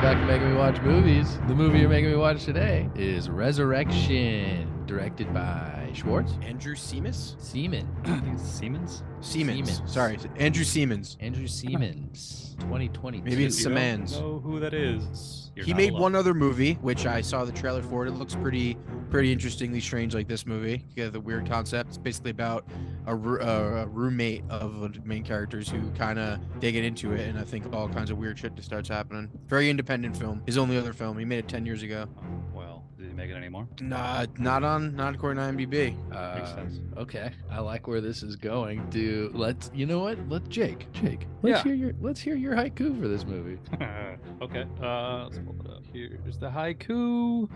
Welcome back to Making Me Watch Movies. The movie you're making me watch today is Resurrection, directed by Schwartz. Andrew Semans? Seaman. I think it's Semans. Semans. Sorry, Andrew Semans. Andrew Semans, 2022. Maybe it's If you don't Semans. know who that is. You're He not made alone. one other movie, which I saw the trailer for. It looks pretty interestingly strange, like this movie. You got the weird concept. It's basically about a roommate of the main characters who kind of they get into it, and I think all kinds of weird shit just starts happening. Very independent film. His only other film. He made it 10 years ago. Well, did he make it anymore? Nah, not according to IMDb. Makes sense. Okay, I like where this is going. You know what? Jake. Yeah. Let's hear your haiku for this movie. Okay. Let's pull it up. Here's the haiku.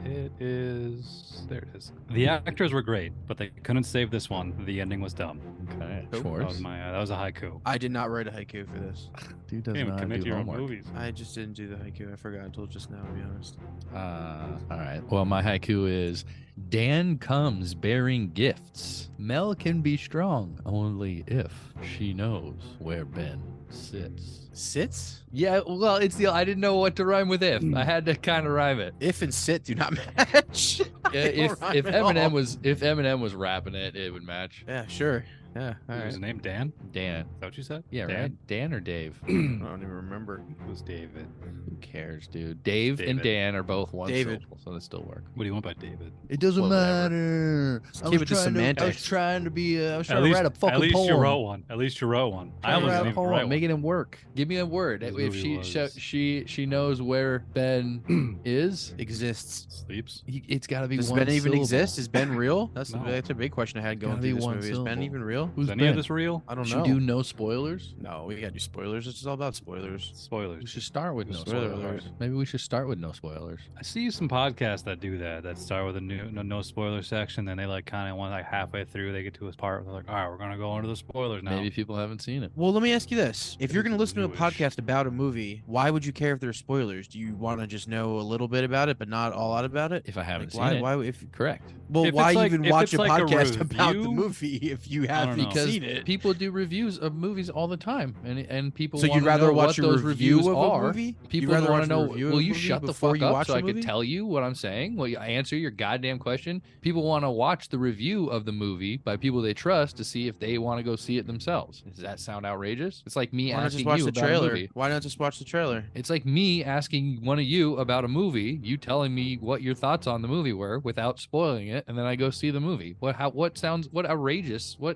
There it is. The actors were great, but they couldn't save this one. The ending was dumb. Okay, Cool. Schwartz. That was a haiku. I did not write a haiku for this. Dude does Can't even not commit to do your own homework. movies. I just didn't do the haiku. I forgot until just now, to be honest. All right. Well, my haiku is Dan comes bearing gifts. Mel can be strong only if she knows where Ben sits. Sits? Yeah, well, I didn't know what to rhyme with if. I had to kind of rhyme it. If and sit do not match. If Eminem was rapping it, it would match. Yeah, sure. Yeah, all Was right. his name Dan? Is Dan. that what you said? Yeah, Dan? right? Dan or Dave? I don't even remember. It was David. Who cares, dude? Dave and David. Dan are both one David. syllable, so they still work. What do you want by David? It doesn't Well, whatever. matter. Just keep it to I was semantics. trying to be. I was At trying to write a fucking At least poem. you wrote one. At least you wrote one. I Trying to almost write didn't a even poem, write one. making him work. Give me a word. This If movie she knows where Ben is, Exists. Sleeps. it's got to be Does one Ben even syllable. exist? Is Ben real? That's No. that's a big question I had going Gotta through be this one movie. Is Ben syllable. even real? Who's Is any Ben? of this real? I don't Should know. we do no spoilers? No, we gotta do spoilers. It's all about spoilers. We Spoilers. should start with no Spoiler spoilers. alert. Maybe we should start with no spoilers. I see some podcasts that do that start with a no spoiler section, then they like kind of want like halfway through they get to a part where they're like, all right, we're gonna go into the spoilers now. Maybe people haven't seen it. Well, let me ask you this: if you're It's gonna listen to a newish. podcast about a movie, why would you care if there's spoilers? Do you want to just know a little bit about it, but not all out about it? If I haven't Like, seen why? it, Why? If correct. well, If why it's like- even if watch it's a like a podcast about the review, movie if you don't haven't know. Because seen it? people do reviews of movies all the time, and people. So you'd wanna rather know watch what a those review reviews of a are. movie? You'd People rather want watch to a know. review of Will a you movie shut the before fuck you up watch so the I can movie? tell you what I'm saying? Will you answer your goddamn question? People want to watch the review of the movie by people they trust to see if they want to go see it themselves. Does that sound outrageous? It's like me Why not just asking watch you the about a trailer? movie. Why not just watch the trailer? It's like me asking one of you about a movie, you telling me what your thoughts on the movie were without spoiling it, and then I go see the movie. What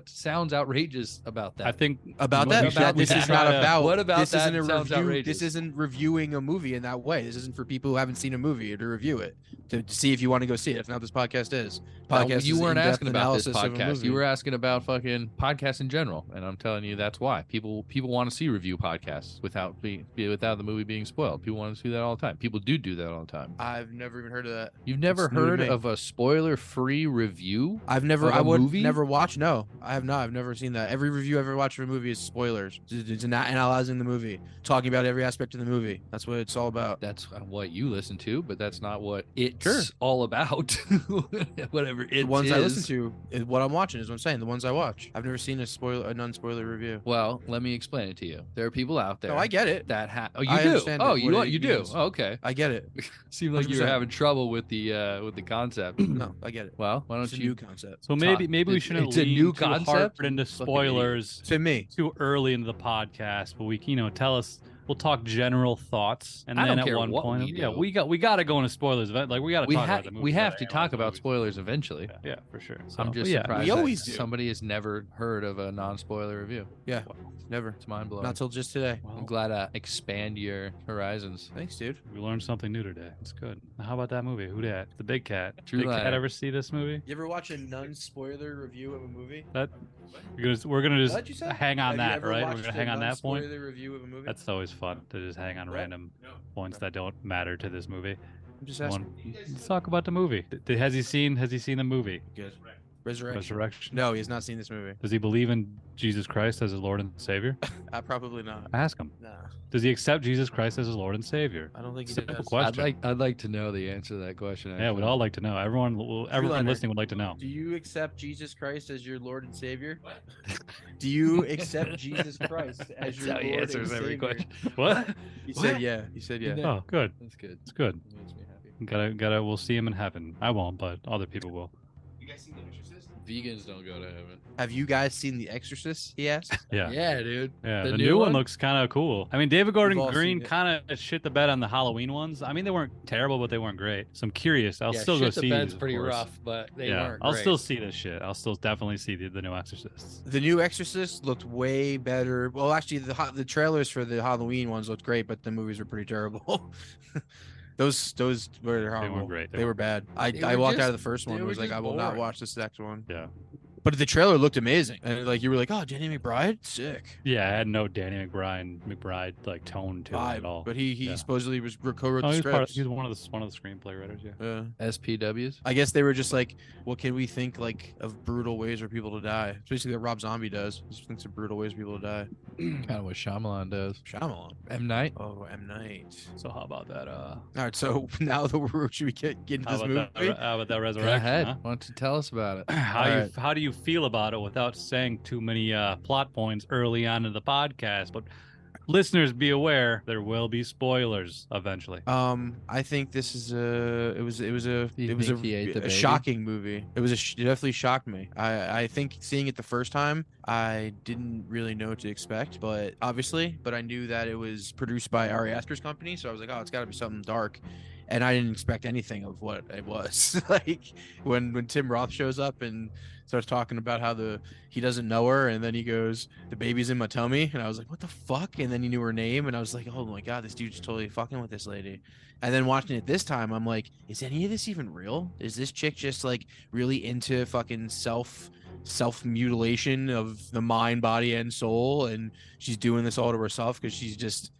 sounds outrageous about that? I think About Movie that, shop this would is try not to- about. What about this that isn't a sounds review. outrageous? This isn't reviewing a movie in that way. This isn't for people who haven't seen a movie or to review it to see if you want to go see it. That's not what this podcast is. Podcast you is weren't in-depth asking about this analysis of a podcast. movie. You were asking about fucking podcasts in general, and I'm telling you that's why people want to see review podcasts without the movie being spoiled. People want to see that all the time. People do that all the time. I've never even heard of that. You've never It's new to heard me. of a spoiler-free review? I've never. Of a I would movie? never watch. No, I have not. I've never seen that. Every review I've ever watched of a movie is spoilers. It's not analyzing the movie, talking about every aspect of the movie. That's what it's all about. That's what you listen to, but that's not what it's Sure. all about. Whatever it The ones I is. listen to, is what I'm watching is what I'm saying. The ones I watch. I've never seen a non-spoiler review. Well, let me explain it to you. There are people out there. No, I get it. that oh, you I do. understand Oh, what you it you do. means. Oh, okay. I get it. Seemed like you were 100%. having trouble with the concept. No, I get it. Well, why don't It's a you? new concept so. Maybe Talk. we It's- shouldn't it's a lean new too hard concept? into Fucking spoilers To me, too early into the podcast, but we tell us. We'll talk general thoughts, and I then don't at care one what point, we do. we got to go into spoilers. Like we got to talk about the movie. we have to gotta talk analyze the about movies. spoilers eventually. Yeah, for sure. So, I'm but just yeah, surprised we that always do. somebody has never heard of a non-spoiler review. yeah, never. It's mind blowing. Not till just today. Well, I'm glad to expand your horizons. Thanks, dude. we learned something new today. It's good. How about that movie? Who dat? The Big Cat. True Big that. Cat ever see this movie? You ever watch a non-spoiler review of a movie? We're gonna just What'd you say? hang on Have you that, ever right? We're watched gonna a hang on that point. non-spoiler review of a movie? That's always fun to just hang on What? random points that don't matter to this movie. I'm just asking. Let's talk about the movie. Has he seen the movie? Good. Resurrection. No, he has not seen this movie. Does he believe in Jesus Christ as his Lord and Savior? Probably not. Ask him. Nah, Does he accept Jesus Christ as his Lord and Savior? I don't think he Simple does. question. I'd like to know the answer to that question. Yeah, we'd all like to know. Everyone listening would like to know. Do you accept Jesus Christ as your Lord and Savior? Do you accept Jesus Christ as your That's how he Lord answers and every Savior? question. What? He said yeah. He said yeah. Oh, good. That's good. It's good. It makes me happy. Gotta. We'll see him in heaven. I won't, but other people will. You guys seen The Exorcist? Vegans don't go to heaven. Have you guys seen The Exorcist? He asked. Yeah. Yeah, dude. Yeah, the new one looks kind of cool. I mean, David We've Gordon all Green seen it. kind of shit the bed on the Halloween ones. I mean, they weren't terrible, but they weren't great. So I'm curious. I'll still go shit see the bed's these, of pretty course. rough, but they Yeah, weren't I'll great. still see this shit. I'll still definitely see the new Exorcists. The new Exorcist looked way better. Well, actually, the trailers for the Halloween ones looked great, but the movies were pretty terrible. Those were horrible. great. They were bad. I They were walked out just- of the first they one and were was like, just I will not boring. watch this next one. Yeah. But the trailer looked amazing, and like you were like, oh, Danny McBride, sick. Yeah, I had no Danny McBride like tone to it Vibe. at all. But he Yeah. supposedly was co-wrote Oh, the he's script. he's one of the screenplay writers. Yeah. Yeah. SPWs. I guess they were just like, what can we think like of brutal ways for people to die? It's basically what Rob Zombie does. He just thinks of brutal ways for people to die. Kind of what Shyamalan does. Shyamalan. M Night. Oh, M. Night. So how about that? All right, so now should we get into How this about movie? that? How about that Go resurrection? ahead. huh? Why don't you tell us about it? How do you feel about it without saying too many plot points early on in the podcast? But listeners, be aware there will be spoilers eventually. I think this is it was You think he ate the a baby? shocking movie. It definitely shocked me. I think seeing it the first time, I didn't really know what to expect, but I knew that it was produced by Ari Aster's company, so I was like, oh, it's got to be something dark. And I didn't expect anything of what it was. Like when Tim Roth shows up and starts talking about how he doesn't know her, and then he goes, the baby's in my tummy, and I was like, what the fuck? And then he knew her name, and I was like, oh my god, this dude's totally fucking with this lady. And then watching it this time, I'm like, is any of this even real? Is this chick just like really into fucking self mutilation of the mind, body, and soul, and she's doing this all to herself because she's just.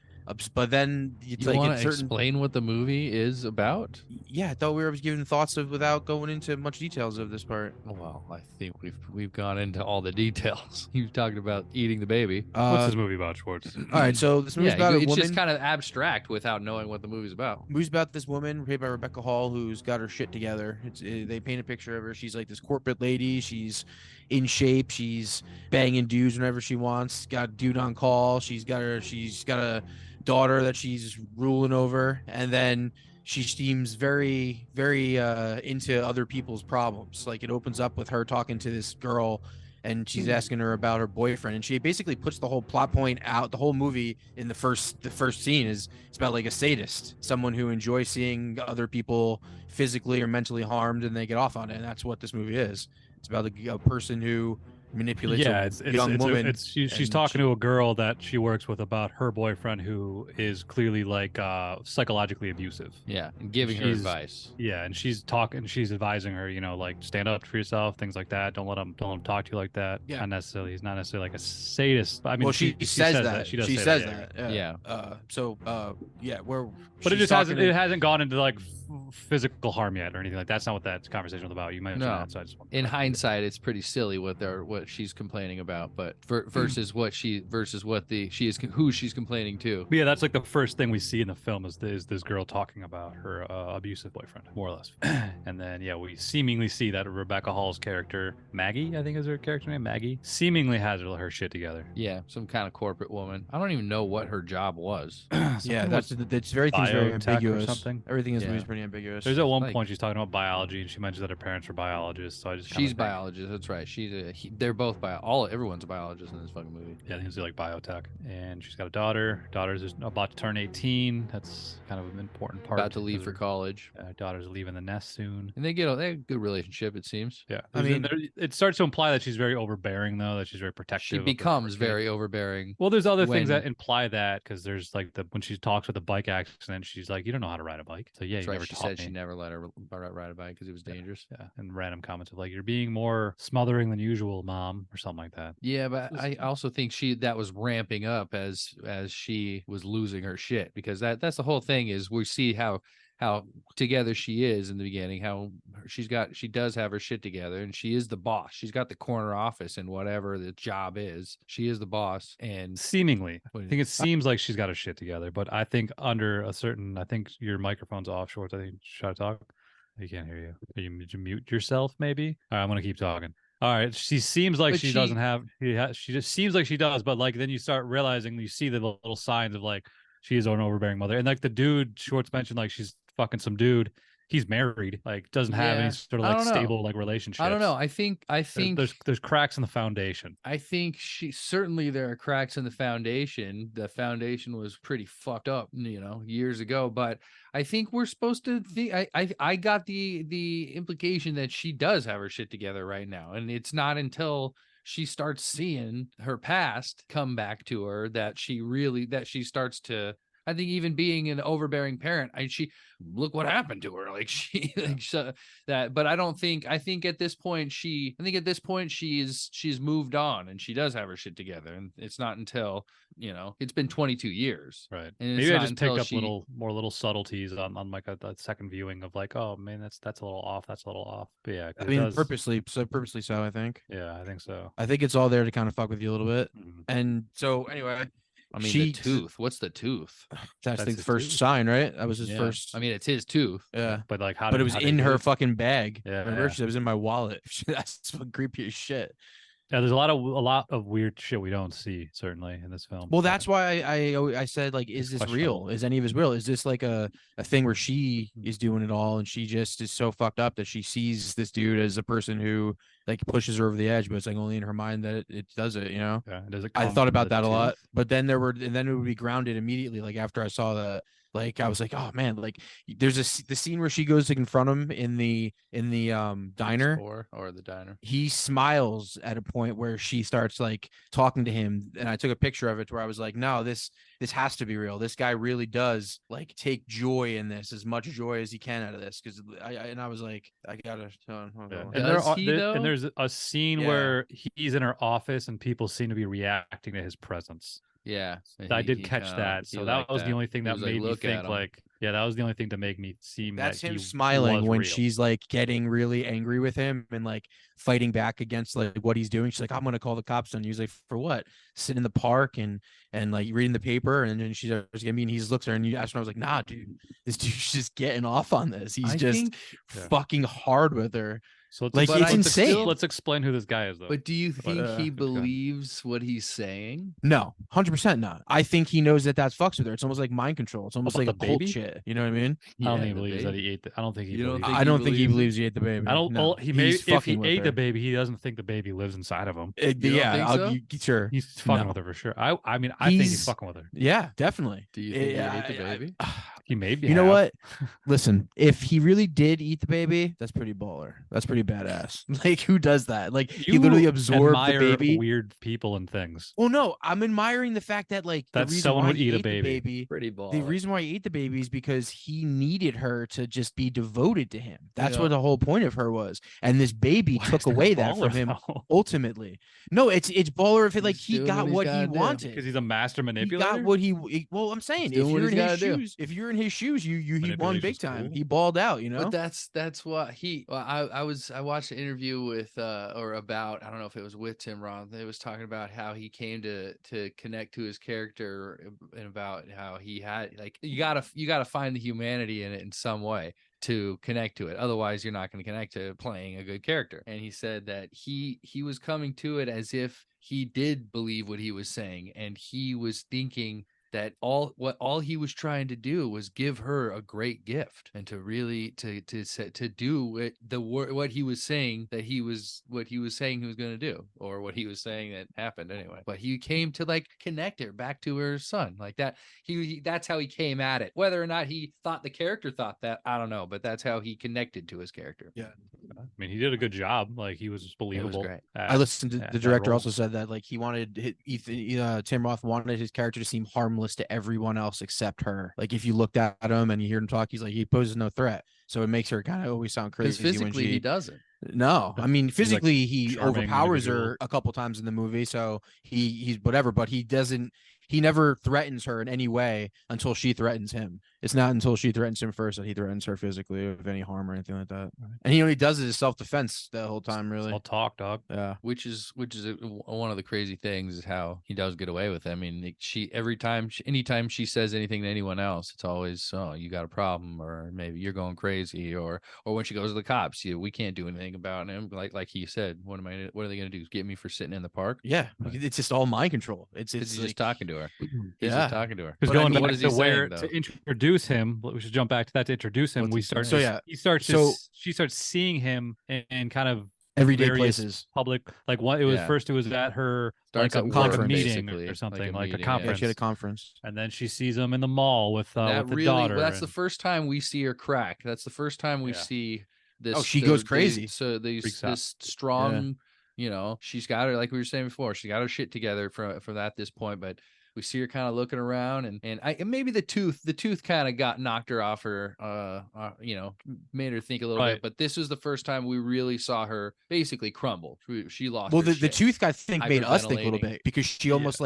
But then it's You like want it's to certain. explain what the movie is about? Yeah, I thought we were giving thoughts of without going into much details of this part. Well, I think we've gone into all the details. You've talked about eating the baby. What's this movie about, Schwartz? All right, so this movie's Yeah, about a it's woman. just kind of abstract without knowing what the movie's about. Movie's about this woman played by Rebecca Hall who's got her shit together. They paint a picture of her. She's like this corporate lady. She's in shape. She's banging dudes whenever she wants. Got a dude on call. She's got a daughter that she's ruling over, and then she seems very into other people's problems. Like it opens up with her talking to this girl, and she's asking her about her boyfriend, and she basically puts the whole plot point out. The whole movie in the first scene is it's about like a sadist, someone who enjoys seeing other people physically or mentally harmed, and they get off on it. And that's what this movie is. It's about a person who manipulates a young woman. She's talking to a girl that she works with about her boyfriend who is clearly like psychologically abusive. Yeah, and giving her advice. Yeah, and she's advising her, like stand up for yourself, things like that. Don't let him talk to you like that. Yeah. Not necessarily. He's not necessarily like a sadist. I mean, Well, she says that. She does She say says that. that. Yeah. But it she's just talking hasn't gone into like physical harm yet or anything like that. That's not what that conversation was about. You mentioned No. that, so I just want In hindsight, it's pretty silly what she's complaining about, but versus who she's complaining to. But yeah, that's like the first thing we see in the film is this girl talking about her abusive boyfriend, more or less. And then, yeah, we seemingly see that Rebecca Hall's character, Maggie, I think is her character name, Maggie, seemingly has her shit together. Yeah, some kind of corporate woman. I don't even know what her job was. Yeah, everything's very biotech or ambiguous. something. Everything in this Yeah. movie is pretty ambiguous. There's at one Like- point she's talking about biology, and she mentions that her parents were biologists. So I just She's biologist. That's right. They're both everyone's a biologist in this fucking movie. Yeah, I think it's like biotech, and she's got a daughter. Daughter's just about to turn 18. That's kind of an important part. About to leave for because college, her daughter's leaving the nest soon. and they have a good relationship. It seems. Yeah, I mean- it starts to imply that she's very overbearing, though. That she's very protective. She of her becomes kid. very overbearing. Well, there's other things when- that imply that because there's like when she talks with the bike accident, she's like, "You don't know how to ride a bike." So yeah, That's you right. never She taught said me. she never let her ride a bike because it was dangerous. Yeah, and random comments of like, "You're being more smothering than usual, mom," or something like that. Yeah, but I also think that was ramping up as she was losing her shit, because that's the whole thing is we see how how together she is in the beginning, how she does have her shit together, and she is the boss. She's got the corner office and whatever the job is. She is the boss, and Seemingly. What I is think it seems like she's got her shit together, but I think under a certain, I think your microphone's off, Shorts. I think try to talk. I can't hear you. Did you mute yourself? Maybe. All right, I'm gonna keep talking. All right, she seems like But she doesn't have. She just seems like she does, but like then you start realizing you see the little signs of like she is an overbearing mother, and like the dude Shorts mentioned, like she's fucking some dude. He's married, like doesn't have any Yeah, sort of I like don't know. stable like relationships. I don't know. I think There's cracks in the foundation. I think certainly there are cracks in the foundation. The foundation was pretty fucked up, years ago. But I think we're supposed to think. I got the implication that she does have her shit together right now, and it's not until she starts seeing her past come back to her that she starts to. I think even being an overbearing parent, she look what happened to her. Like she, like that. But I think at this point she's moved on and she does have her shit together. And it's not until it's been 22 years, Right. and Maybe I just picked up more little subtleties on like a second viewing of like, oh man, that's a little off. That's a little off. But yeah, I mean, purposely so. I think. Yeah, I think so. I think it's all there to kind of fuck with you a little bit. Mhm. And so anyway, I mean, the tooth. What's the tooth? That's the his first tooth. sign, right? That was his Yeah. first. I mean, it's his tooth. Yeah. But like, how? But it was in her fucking bag. Yeah, Remember, yeah. she said it was in my wallet. That's fucking creepy as shit. Yeah, there's a lot of weird shit we don't see certainly in this film. Well, that's why I said, like, is this real? Is any of his real? Is this like a thing where she is doing it all and she just is so fucked up that she sees this dude as a person who like pushes her over the edge, but it's like only in her mind that it does it, Yeah. Does it? I come thought from about the that a lot, tooth? but then then it would be grounded immediately. Like after I saw that, like I was like, oh man, like there's the scene where she goes to confront him in the diner. Or the diner. He smiles at a point where she starts like talking to him, and I took a picture of it where I was like, no, this has to be real. This guy really does like take joy in this, as much joy as he can out of this. Because I was like, I gotta tell him. Yeah. And there's a scene Yeah. where he's in her office and people seem to be reacting to his presence. Yeah, I did catch that. So that was the only thing that made me think like, yeah, that was the only thing to make me seem that's that him he smiling was when real. she's like getting really angry with him and like fighting back against like what he's doing. She's like, I'm gonna call the cops on you. He's like, for what? Sit in the park and like reading the paper. And then she starts getting mean. He looks at her and you asked her, I was like, nah, dude, this dude's just getting off on this. He's fucking hard with her. So like it's insane. Let's explain who this guy is, though. But do you think he believes what he's saying? No, 100% not. I think he knows that that's fucks with her. It's almost like mind control. It's almost like a cult shit. You know what I mean? I don't think he believes that he ate. I don't think he. I don't think he believes he ate the baby. I don't. No. He may. If he ate the baby, he doesn't think the baby lives inside of him. Sure. He's fucking with her for sure. I mean, I think he's fucking with her. Yeah, definitely. Do you think he ate the baby? He may be. You know what? Listen, if he really did eat the baby, that's pretty baller. That's pretty badass. Like, who does that? Like, he literally absorbed the baby. Weird people and things. Well, no, I'm admiring the fact that like that someone would eat a baby. Pretty baller. The reason why he ate the baby is because he needed her to just be devoted to him. That's what the whole point of her was. And this baby took away that from him ultimately. No, it's baller if it like he got what he wanted because he's a master manipulator. He got what he. Well, I'm saying if you're in his shoes, he won big time. Cool. He balled out, you know. But that's what he. Well, I watched an interview with or about, I don't know if it was with Tim Roth. It was talking about how he came to connect to his character and about how he had like you gotta find the humanity in it in some way to connect to it. Otherwise, you're not going to connect to playing a good character. And he said that he was coming to it as if he did believe what he was saying, and he was thinking that all he was trying to do was give her a great gift and to really to do what he was saying he was going to do, or what he was saying that happened anyway. But he came to like connect her back to her son like that. He that's how he came at it. Whether or not he thought the character thought that, I don't know, but that's how he connected to his character. Yeah. I mean, he did a good job. Like, he was believable. It was great. I listened to the director also said that like he wanted Tim Roth wanted his character to seem harmless to everyone else except her. Like if you looked at him and you hear him talk, he poses no threat. So it makes her kind of always sound crazy. Because physically he doesn't. No, I mean physically he charming overpowers individual. her a couple times in the movie, so he's whatever, but he never threatens her in any way until she threatens him. It's not until she threatens him first that he threatens her physically of any harm or anything like that. And he only does it as self-defense the whole time, It's really. all talk, dog. Yeah. Which is one of the crazy things is how he does get away with it. I mean, anytime she says anything to anyone else, it's always, oh, you got a problem, or maybe you're going crazy, or when she goes to the cops, we can't do anything about him. Like he said, what are they gonna do? Get me for sitting in the park? Yeah, it's just all mind control. It's He's like, just talking to her. He's Yeah. just talking to her. Because But I going mean, back what is to he where saying, though? to introduce him, we should jump back to that. To introduce him, What's we he start. saying? So, yeah. He starts. So- She starts seeing him in kind of everyday various places. public. Like what it was Yeah. first, it was at her Starts like at a work, meeting basically, or something, like a like a meeting, yeah. Yeah, conference. she had a conference. And then she sees him in the mall with the daughter. That's the and- first time we see her crack. That's the first time we Yeah. see this. Oh, she goes crazy. Freaks out. This strong, she's got her, like we were saying before, she got her shit together for that this point, but we see her kind of looking around, and maybe the tooth kind of got knocked her off her, made her think a little Right. bit. But this was the first time we really saw her basically crumble. She lost. Well, her the shit. tooth, I think, made us think a little Hyperventilating. bit because she almost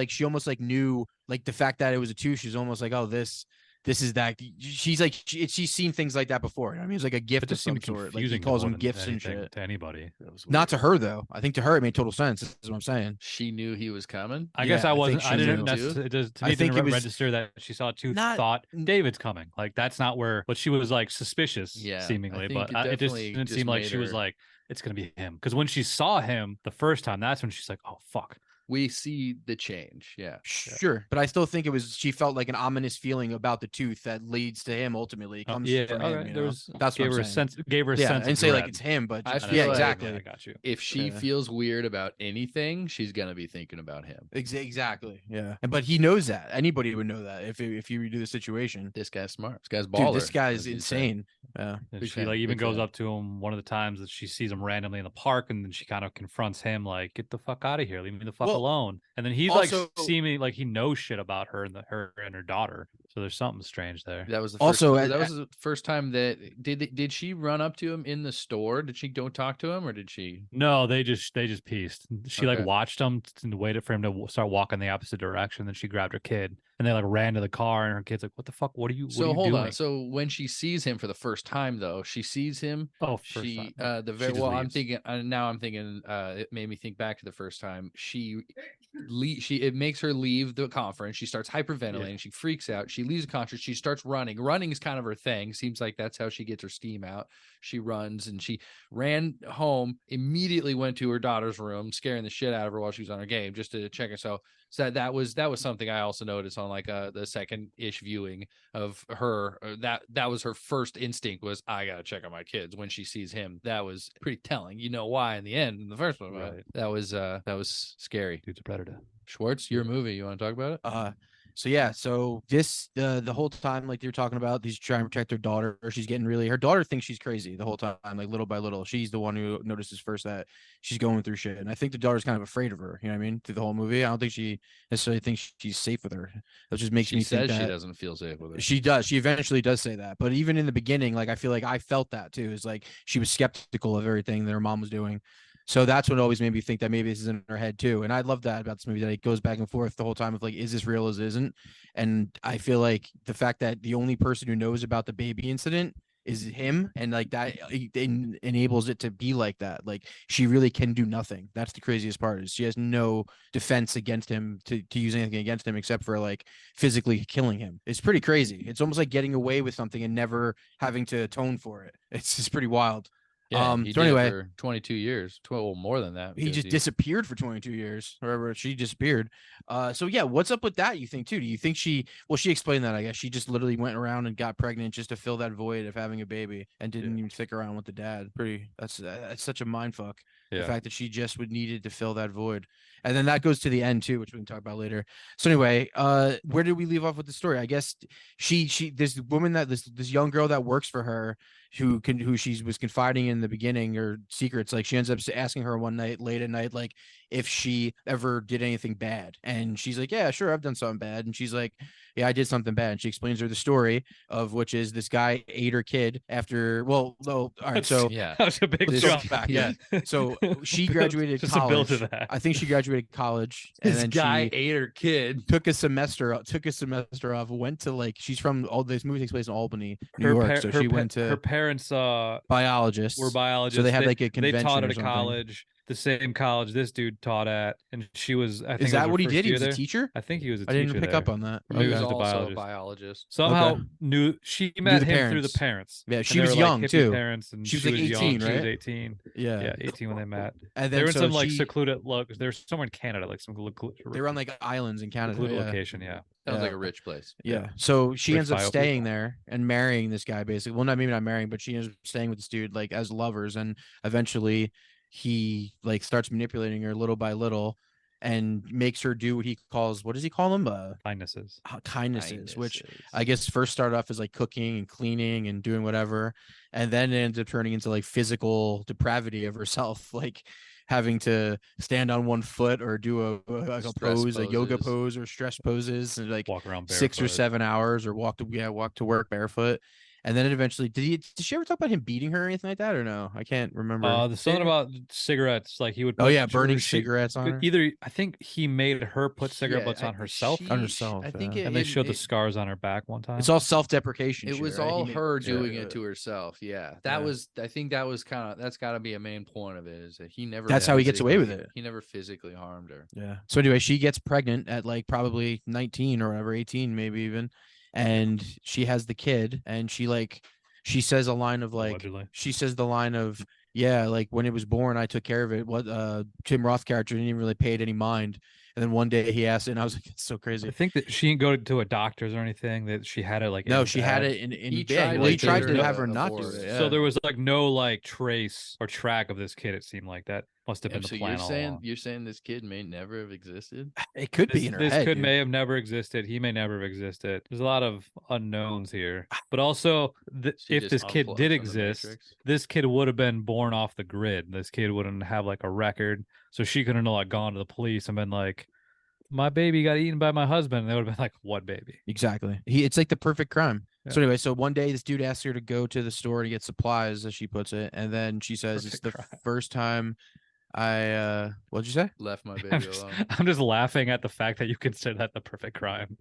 like knew like the fact that it was a tooth. She's almost like, oh, this is that. She's like she's seen things like that before. You know what I mean, it's like a It gift of just some seemed sort. Like confusing. he calls more them than gifts and anything shit. to anybody. Not to her though. I think to her it made total sense. Is what I'm saying. She knew he was coming. I guess Yeah, I I wasn't. think I she didn't knew. necessarily. To I me, it think didn't it was register that she saw a tooth. not- Thought David's coming. Like that's not where. But she was like suspicious, Yeah, I seemingly. think But it it just definitely didn't just seem like made she was her- like, it's gonna be him. Because when she saw him the first time, that's when she's like, oh fuck. We see the change. Yeah. Sure, but I still think it was. She felt like an ominous feeling about the tooth that leads to him. Ultimately, it comes Yeah, from all him. right. You There know? was That's what gave I'm her a saying. sense. Gave her a Yeah, sense. and of say like dread. it's him, but I just, feel yeah, like- exactly. Yeah, I got you. If she Yeah. feels weird about anything, she's gonna be thinking about him. Exactly. Yeah. But he knows that. Anybody would know that if you redo the situation. This guy's smart. This guy's baller. Dude, this guy is as you say. insane. Yeah. And Big she fan, like even big goes fan. up to him one of the times that she sees him randomly in the park, and then she kind of confronts him like, "Get the fuck out of here! Leave me the fuck Well, alone!" And then he's also- like seeming like he knows shit about her and her daughter. So there's something strange there. That was the Also, first, that was the first time that did she run up to him in the store? Did she go talk to him, or did she? No, they just pieced. She like Okay. watched him and waited for him to start walking the opposite direction. Then she grabbed her kid and they like ran to the car, and her kid's like, "What the fuck? What are you? What are So you hold doing?" on. So when she sees him for the first time, though, she sees him. Oh, first She time. the She very just well. I'm leaves. thinking now. I'm thinking. It made me think back to the first time it makes her leave the conference. She starts hyperventilating. She freaks out. She leaves the conference. She starts running. Running is kind of her thing. Seems like that's how she gets her steam out. She runs, and she ran home. Immediately went to her daughter's room, scaring the shit out of her while she was on her game, just to check herself. So that was something I also noticed on like the second-ish viewing of her. That was her first instinct was, I gotta check on my kids when she sees him. That was pretty telling. You know why in the end, in the first one. But Right. that was scary. Dude's a predator. Schwartz, your movie. You want to talk about it? So yeah, so this the whole time, like you're talking about, these trying to protect their daughter. She's getting her daughter thinks she's crazy the whole time, like little by little. She's the one who notices first that she's going through shit. And I think the daughter's kind of afraid of her, you know what I mean? Through the whole movie. I don't think she necessarily thinks she's safe with her. That just makes She me think says she that doesn't feel safe with her. she does. She eventually does say that. But even in the beginning, like I feel like I felt that too. Is like she was skeptical of everything that her mom was doing. So that's what always made me think that maybe this is in her head too. And I love that about this movie, that it goes back and forth the whole time of like, is this real? Is it isn't? And I feel like the fact that the only person who knows about the baby incident is him, and like that enables it to be like that. Like she really can do nothing. That's the craziest part, is she has no defense against him to use anything against him except for like physically killing him. It's pretty crazy. It's almost like getting away with something and never having to atone for it. It's just pretty wild. Yeah, he so did it anyway, for 22 years, 12 more than that. he because just disappeared for 22 years, wherever she disappeared. So yeah, what's up with that, you think too? Do you think she explained that, I guess she just literally went around and got pregnant just to fill that void of having a baby and didn't even stick around with the dad? That's such a mind fuck. The Yeah. fact that she just needed to fill that void. And then that goes to the end too, which we can talk about later. So anyway, where did we leave off with the story? I guess she this woman, that this young girl that works for her, who she was confiding in the beginning or secrets. Like she ends up asking her one night, late at night, like if she ever did anything bad. And she's like, yeah, sure, I've done something bad. And she's like, yeah, I did something bad. And she explains her the story of which is this guy ate her kid after, well, no, all right. So Yeah. That was a big let's jump. go back. Yeah. So she Build- graduated just to build college. to that. I think she graduated college and This then guy she ate her kid. took a semester off, went to like, she's from, all this movie takes place in Albany, New York. So she went to her parents biologists. were biologists. So they had like a They convention taught or at a something. college, the same college this dude taught at, and she was. I think Is it was that her what he first did? He year was a there. teacher? I think he was a I teacher. didn't pick there. up on that. He was Okay. also a biologist. Somehow Okay. knew she Knew met the him through the parents. parents. Yeah, And she they was were, young like, hippie too. Parents, and She was like young. 18, She was right? 18. Yeah. Yeah, 18 when they met. And They then were in so some like she, secluded. There's somewhere in Canada, like some they were on like islands in Canada. secluded Yeah. location. Yeah. Sounds Yeah. like a rich place. Yeah. So she Rich ends up bio staying people. there and marrying this guy basically. Well, not maybe not marrying, but she ends up staying with this dude like as lovers. And eventually he like starts manipulating her little by little and makes her do what he calls, what does he call them? Kindnesses. Kindnesses, which I guess first started off as like cooking and cleaning and doing whatever. And then it ends up turning into like physical depravity of herself, like having to stand on one foot or do like a Stress pose, a yoga poses. pose or stress poses, and like Walk around 6 or barefoot. 7 hours or walk to work barefoot. And then it eventually did she ever talk about him beating her or anything like that or no? I can't remember. There's something about cigarettes, like he would. Oh put- yeah, burning she- cigarettes on her. Either I think he made her put cigarette Yeah, butts on herself, On herself, I think yeah. and they showed the scars on her back one time. It's all self-deprecation. It shit, was right? all He made- her yeah. doing it to herself. Yeah. That Yeah. was, I think that was that's got to be a main point of it, is that he never. That's how he gets away with physically- it. He never physically harmed her. Yeah. So anyway, she gets pregnant at like probably 19 or whatever, 18 maybe even, and she has the kid, and she says a line of like, Allegedly. she says the line of, yeah, like when it was born, I took care of it. What Tim Roth character didn't even really pay it any mind. And then one day he asked it, and I was like, it's so I crazy. think that she didn't go to a doctor's or anything. That she had it like No, in she bed. had it in He bed. tried Well, he to tried get to her have to her not do abort it. it. Yeah. So there was like no like trace or track of this kid. It seemed like that must have been And the so plan all along. you're saying this kid may never have existed? It could be in her This head. could dude. may have never existed. He may never have existed. There's a lot of unknowns here. But also, She if just this kid unplugged did from the exist, Matrix. this kid would have been born off the grid. This kid wouldn't have like a record. So she couldn't have like gone to the police and been like, my baby got eaten by my husband. And they would have been like, what baby? Exactly. It's like the perfect crime. So Yeah. anyway, so one day this dude asks her to go to the store to get supplies, as she puts it, and then she says it's the Perfect crime. first time what'd you say? Left my I'm baby just, alone. I'm just laughing at the fact that you consider that the perfect crime.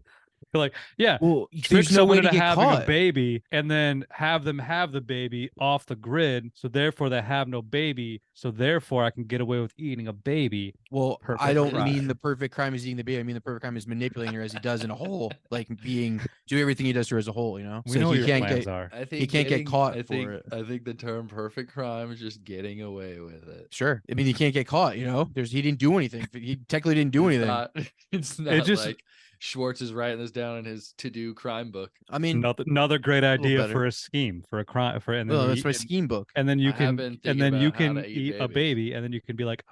You're like, yeah, Well, trick there's no someone way to into get having caught. a baby and then have them have the baby off the grid. So therefore they have no baby. So therefore I can get away with eating a baby. Well, I Perfect don't crime. mean the perfect crime is eating the baby. I mean the perfect crime is manipulating her as he does in a whole, like do everything he does to her as a whole, you know? We So know what he your can't plans get are. I think can't get caught I think, for it. I think the term "perfect crime" is just getting away with it. sure. I mean he can't get caught, you know? He didn't do anything. He technically didn't do anything. It's not just- like Schwartz is writing this down in his to-do crime book. I mean, Another great idea better. for a scheme for a crime and then well, you that's eat- my scheme book. and then you I have can been and thinking then you about how can to eat eat a babies. baby and then you can be like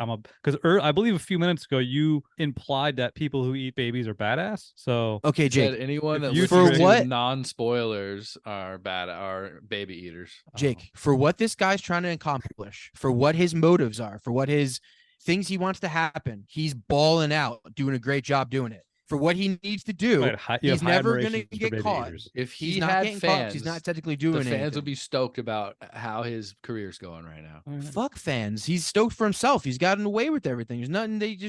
because I believe a few minutes ago you implied that people who eat babies are badass. So Okay, Said Jake. anyone if that you listens For to what- non-spoilers are baby eaters. Jake, for what this guy's trying to accomplish, for what his motives are, for what his things he wants to happen, he's balling out, doing a great job doing it. For what he needs to do, you he's have high never gonna admiration for get baby caught. eaters. If he he's not had getting caught. 'Cause fans, He's not technically the doing fans anything. would be stoked about how his career's going right now. Fuck fans. He's stoked for himself. He's gotten away with everything. There's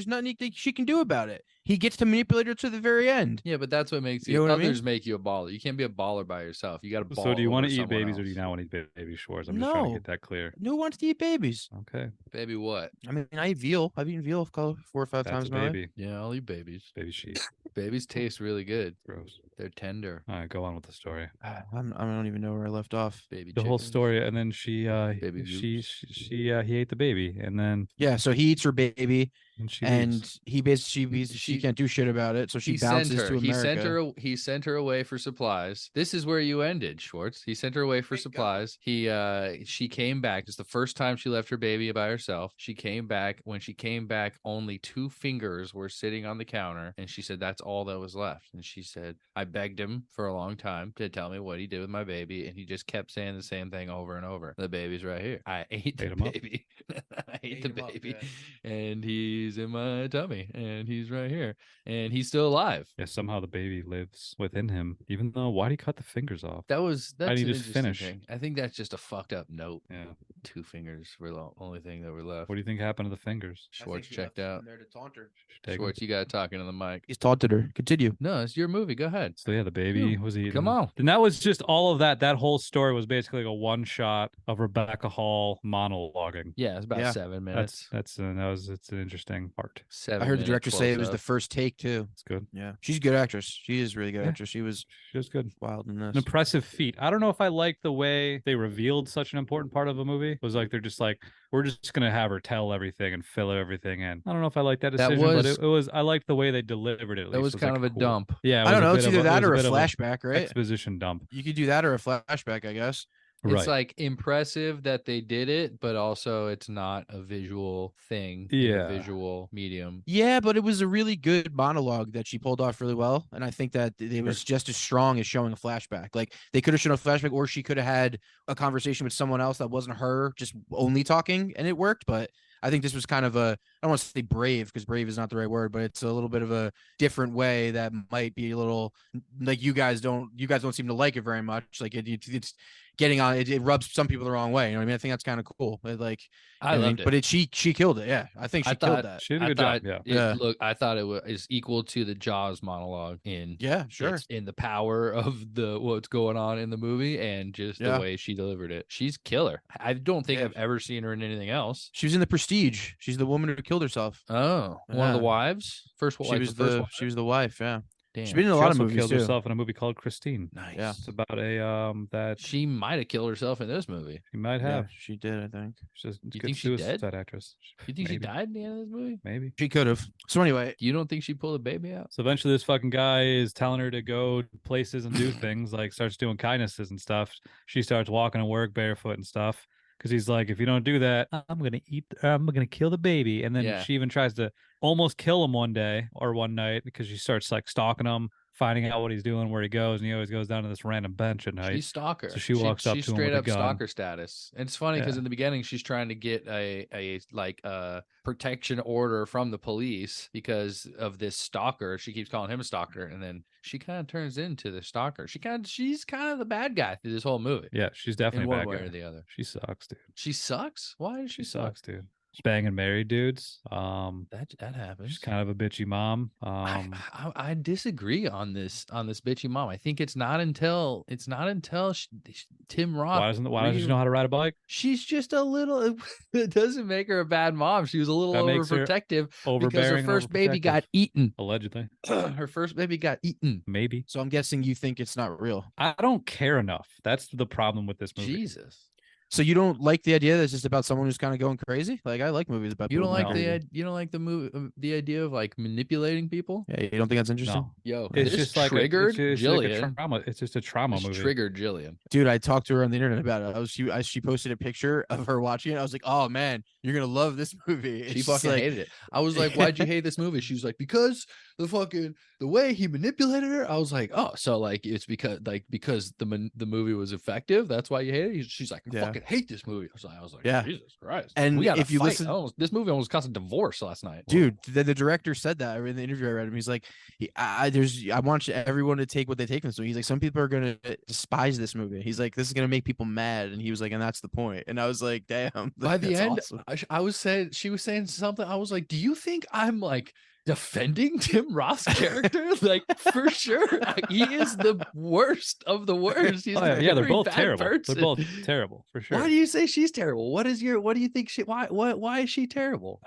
nothing she can do about it. He gets to manipulate her to the very end. Yeah, but that's what makes You know what I mean? others make you a baller. You can't be a baller by yourself. You got to ball. So do you want over to eat someone babies or do else. you not want to eat baby Schwartz? I'm just trying to No. get that clear. Who wants to eat babies? Okay. Baby what? I mean, I eat veal. I've eaten veal 4 or 5 That's times a in my life. baby. Yeah, I'll eat babies. Baby sheep. Babies taste really good. Gross. They're tender. All right, go on with the story. I don't even know where I left off. Baby The whole chickens. story, and then he ate the baby, and then Yeah, so he eats her baby, she and leaves. he basically she She- can't do shit about it, so she He sent bounces her. to America. He sent her away for supplies. This is where you ended, Schwartz. He sent her away for supplies. She came back. It's the first time she left her baby by herself. She came back. When she came back, only 2 fingers were sitting on the counter, and she said that's all that was left. And she said, I begged him for a long time to tell me what he did with my baby, and he just kept saying the same thing over and over. The baby's right here. I ate the baby. I ate the baby, and he's in my tummy, and he's right here, and he's still alive. Yeah, somehow the baby lives within him, even though why'd he cut the fingers off? That's why'd he an just interesting finish? thing. I think that's just a fucked up note. Yeah. 2 fingers were the only thing that were left. What do you think happened to the fingers? Schwartz checked out. There to taunt her. Schwartz, you got to talk into the mic. He's taunted her. Continue. No, it's your movie. Go ahead. So yeah, the baby was eaten. Come on. And that was just all of that. That whole story was basically like a one shot of Rebecca Hall monologuing. Yeah, it's about 7 minutes. It's an interesting part. 7 I heard the director say it was close-up. the first take too. It's good. Yeah, she's a good actress. She is a really good Yeah. actress. She was good. wild in this. An impressive feat. I don't know if I like the way they revealed such an important part of a movie. It was like they're just like, we're just gonna have her tell everything and fill everything in. I don't know if I like that decision, but it was. I liked the way they delivered it. At That least. was kind like of a dump. Yeah, I don't know. It's either that or a bit of flashback, right? Exposition dump. You could do that or a flashback, I guess. It's like impressive that they did it, but also it's not a visual thing. Yeah. A visual medium. Yeah, but it was a really good monologue that she pulled off really well. And I think that it was just as strong as showing a flashback. Like they could have shown a flashback, or she could have had a conversation with someone else that wasn't her, just only talking, and it worked. But I think this was kind of I don't want to say brave, because brave is not the right word, but it's a little bit of a different way that might be a little like you guys don't seem to like it very much. Like it's getting on it rubs some people the wrong way. You know what I mean? I think that's kind of cool. Like I loved it. But she killed it. Yeah. I think she killed that. She did a good job. Yeah. Look, I thought it was equal to the Jaws monologue in in the power of what's going on in the movie and just the way she delivered it. She's killer. I don't think I've ever seen her in anything else. She was in The Prestige. She's the woman who killed herself. Oh, one of the wives. She was the wife. Yeah. Damn. She's been in a lot of movies killed too. herself in a movie called Christine. Nice. Yeah. It's about a that she might have killed herself in this movie. She might have. Yeah, she did, I think. She's you think she's dead? That actress. You think she died in the end of this movie? Maybe. She could have. So anyway, you don't think she pulled a baby out? So eventually this fucking guy is telling her to go places and do things, like starts doing kindnesses and stuff. She starts walking to work barefoot and stuff. Because he's like, if you don't do that, I'm gonna kill the baby. And then she even tries to almost kill him one day or one night because she starts like stalking him, finding out what he's doing, where he goes, and he always goes down to this random bench at night. She's stalker. So she walks up to him straight with up a gun. stalker status. And it's funny because in the beginning she's trying to get a protection order from the police because of this stalker. She keeps calling him a stalker, and then she kind of turns into the stalker. She's kind of the bad guy through this whole movie. Yeah, she's definitely in a one bad way guy. or the other. She sucks, dude. She sucks? Why does she sucks, dude? She's banging married dudes. That happens. She's kind of a bitchy mom. I disagree on this bitchy mom. I think it's not until Tim Roth. Why doesn't she know how to ride a bike? She's just a little. It doesn't make her a bad mom. She was a little overprotective because her first baby got eaten. Allegedly, her first baby got eaten. Maybe. So I'm guessing you think it's not real. I don't care enough. That's the problem with this movie. Jesus. So you don't like the idea that it's just about someone who's kind of going crazy? Like I like movies about. You don't like the movie, the idea of like manipulating people? Yeah, you don't think that's interesting? No. Yo, it's just like triggered Jillian. Like trauma. It's just a trauma movie. Triggered Jillian. Dude, I talked to her on the internet about it. She posted a picture of her watching it. I was like, oh man, you're gonna love this movie. She fucking hated it. I was like, why'd you hate this movie? She was like, because the way he manipulated her. I was like, oh, so like it's because the movie was effective. That's why you hate it. She's like, I fucking hate this movie. I was like, yeah, Jesus Christ. And if you listen, this movie almost caused a divorce last night. Dude, the director said that in the interview I read him. He's like, I want everyone to take what they take from this movie. He's like, some people are gonna despise this movie. He's like, this is gonna make people mad, and he was like, and that's the point. And I was like, damn. By the end, awesome. she was saying something. I was like, do you think I'm like defending Tim Roth's character? Like, for sure, he is the worst of the worst. He's they're both terrible. Person. They're both terrible for sure. Why do you say she's terrible? What do you think why is she terrible?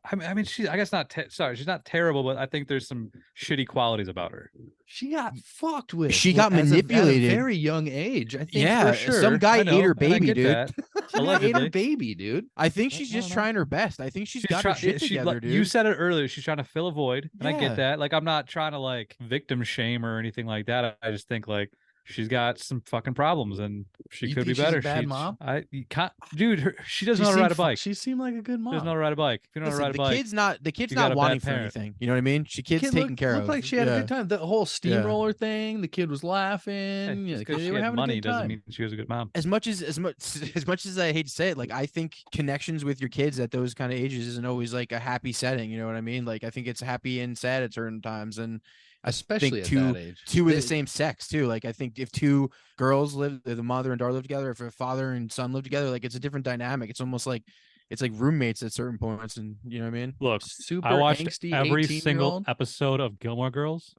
I mean, she's she's not terrible, but I think there's some shitty qualities about her. She got fucked with. She got manipulated at a very young age. I think. Yeah, for sure. Some guy ate her baby, dude. Ate her baby, dude. I think she's just trying her best. I think she's got her shit together, dude. You said it earlier. She's trying to fill a void, and I get that. Like, I'm not trying to like victim shame or anything like that. I just think like she's got some fucking problems, and she You could be think she's a better. bad mom? You can't, dude. She doesn't know how to ride a bike. She seemed like a good She doesn't know how mom. to ride a bike. If you know how to ride a bike, the kid's you got not a wanting bad for parent. anything. You know what I mean? Kid's taken care of. Looked like she had a good time. The whole Yeah. steamroller thing. The kid was Hey, laughing. just They because she were had having a money good doesn't time. mean she was a good mom. As much as I hate to say it, like I think connections with your kids at those kind of ages isn't always like a happy setting. You know what I mean? Like I think it's happy and sad at certain times, and Especially I at think that age. two with the same sex too. Like I think if two girls live, the mother and daughter live together, if a father and son live together, like it's a different dynamic. It's almost like it's like roommates at certain points, and you know what I mean? Look, Super I watched angsty every 18-year-old. single episode of Gilmore Girls,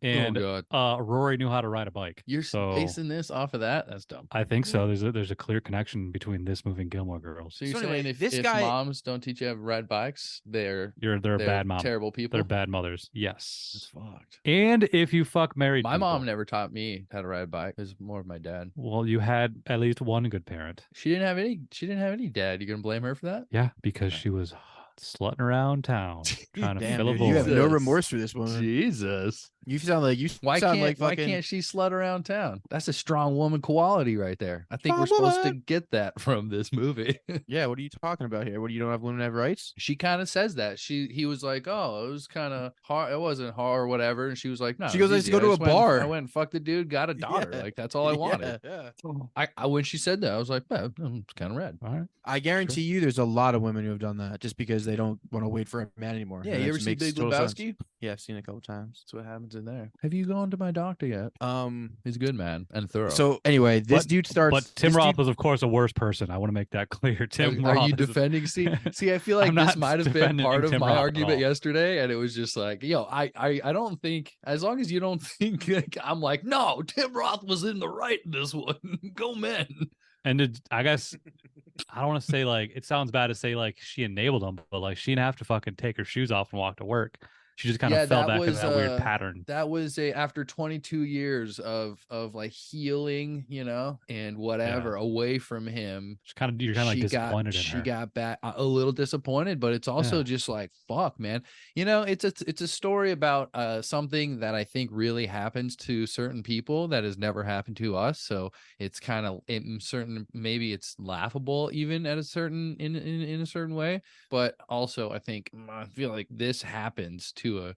and God. Rory knew how to ride a bike. You're so basing this off of that? That's dumb. I think so. There's a clear connection between this movie and Gilmore Girls. So you're So anyway, saying this if guy- moms don't teach you how to ride bikes, they're They're a bad mom. terrible people. They're bad mothers. That's Yes. fucked. And if you fuck married My people, mom never taught me how to ride a bike. It was more of my dad. well, you had at least one good parent. She didn't have any dad. You gonna blame her for that? Yeah, because she was slutting around town trying to Damn, fill a dude, void. you have no Jesus. remorse for this woman. Jesus. You sound like Why sound can't like fucking. why can't she slut around town? That's a strong woman quality right there. I think we're Strong supposed to woman. get that from this movie. Yeah, what are you talking about here? What do you don't have women have rights? She kind of says that. He was like, "Oh, it was kind of hard. It wasn't hard or whatever." And she was like, "No." She it goes, was "I just easy. go to just a went- bar." I went and fucked the dude, got a daughter. Yeah. Like that's all I wanted. Yeah. I when she said that, I was like, it's kind of red. All right. I guarantee you, there's a lot of women who have done that just because they don't want to wait for a man anymore. Yeah, And you that ever just see makes Big total sense. Lebowski? Yeah, I've seen it a couple times. That's what happens in there. Have you gone to my doctor yet? He's a good man and thorough. So anyway, this But- dude starts. But Tim this Roth dude- was, of course, a worse person. I want to make that clear. Tim Are Roth you is- defending? See, I feel like I'm this not might have been defending part of Tim my Roth at argument all. yesterday, and it was just like, yo, I don't think, as long as you don't think, like, I'm like, no, Tim Roth was in the right in this one. Go men. And I guess I don't want to say like it sounds bad to say like she enabled him, but like she didn't have to fucking take her shoes off and walk to work. She just kind Yeah, of fell that back into was, that weird pattern. That was after 22 years of like healing, and whatever away from him. You're kind of like disappointed in She her. got back a little disappointed, but it's also Yeah. just like, fuck, man. It's a story about something that I think really happens to certain people that has never happened to us. So it's kind of maybe it's laughable even at a certain in a certain way, but also I feel like this happens to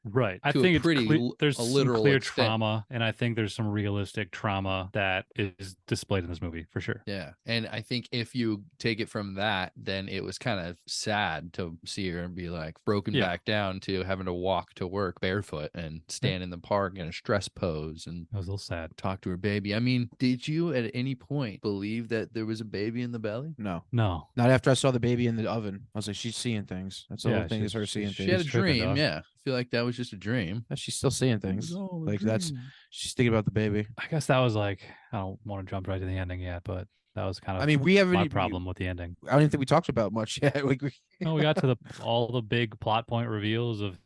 Right. I to a think pretty there's a some literal clear extent. trauma, and I think there's some realistic trauma that is displayed in this movie for sure. Yeah. And I think if you take it from that, then it was kind of sad to see her and be like broken back down to having to walk to work barefoot and stand in the park in a stress pose and That was a little sad. talk to her baby. I mean, did you at any point believe that there was a baby in the belly? No, No. not after I saw the baby in the oven. I was like, she's seeing things. That's the Yeah, whole thing is her seeing She had a things. tripping, dream. dog. Yeah. I feel like that was just a dream. She's still seeing things. Like that's she's thinking about the baby. I guess that was like I don't want to jump right to the ending yet, but that was kind of I mean, we haven't my even- problem with the ending. I don't even think we talked about much yet. Like No, we got to all the big plot point reveals of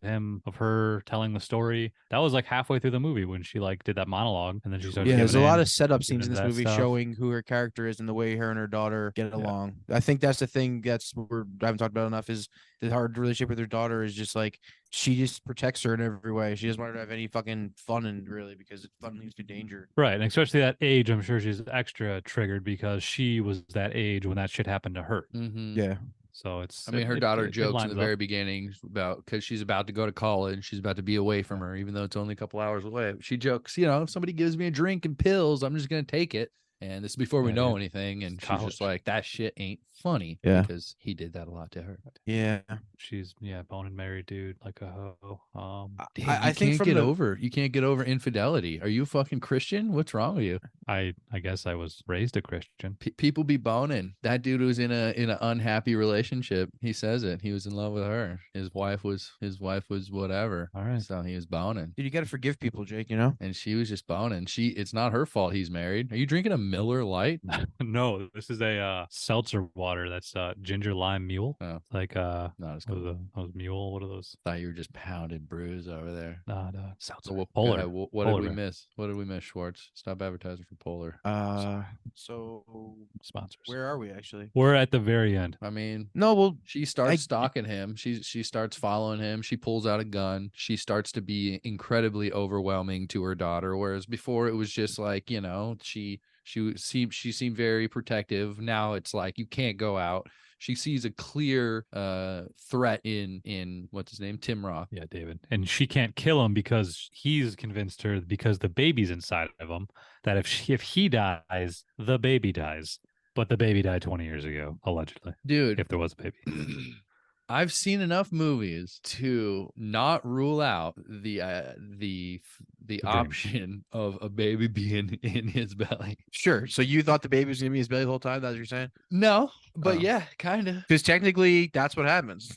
her telling the story. That was like halfway through the movie when she like did that monologue, and then she started. yeah, there's a giving lot in. of setup giving scenes in this that movie stuff. showing who her character is and the way her and her daughter get along. I think that's the thing that's I haven't talked about enough is the hard relationship with her daughter is just like she just protects her in every way. She doesn't want her to have any fucking fun in really because fun leads to danger. Right, and especially that age, I'm sure she's extra triggered because she was that age when that shit happened to her. Mm-hmm. Yeah. So it's. I mean, her daughter jokes in lines the up. very beginning about because she's about to go to college. She's about to be away from her, even though it's only a couple hours away. She jokes, if somebody gives me a drink and pills, I'm just going to take it. And this is before we Yeah, know dude. anything. And It's she's just college. like, that shit ain't funny. Yeah. Because he did that a lot to her. Yeah. She's bone and married dude like a hoe. Damn, I you think can't from get the- over. You can't get over infidelity. Are you a fucking Christian? What's wrong with you? I guess I was raised a Christian. People be boning. That dude was in an unhappy relationship. He says it. He was in love with her. His wife was whatever. All right. So he was boning. Dude, you got to forgive people, Jake, you know? And she was just boning. It's not her fault he's married. Are you drinking a Miller Lite? No, this is a seltzer water that's ginger lime mule. Oh, Like not as what cool. are those mule? What are those? Thought you were just pounding brews over there. Not seltzer. So what, Polar. what Polar did we bear. miss? What did we miss, Schwartz? Stop advertising for Polar. So Sponsors. where are we actually? We're at the very end. I mean, No, well, she starts stalking him. She starts following him. She pulls out a gun. She starts to be incredibly overwhelming to her daughter. Whereas before it was just like, you know, she seemed very protective. Now it's like you can't go out. She sees a clear threat in what's his name, Tim Roth. Yeah, David. And she can't kill him because he's convinced her, because the baby's inside of him, that if he dies, the baby dies. But the baby died 20 years ago, allegedly. Dude, If there was a baby. I've seen enough movies to not rule out the option of a baby being in his belly. sure. So you thought the baby was gonna be in his belly the whole time? That's what you're saying? No, but Oh. yeah, kind of. Because technically, that's what happens.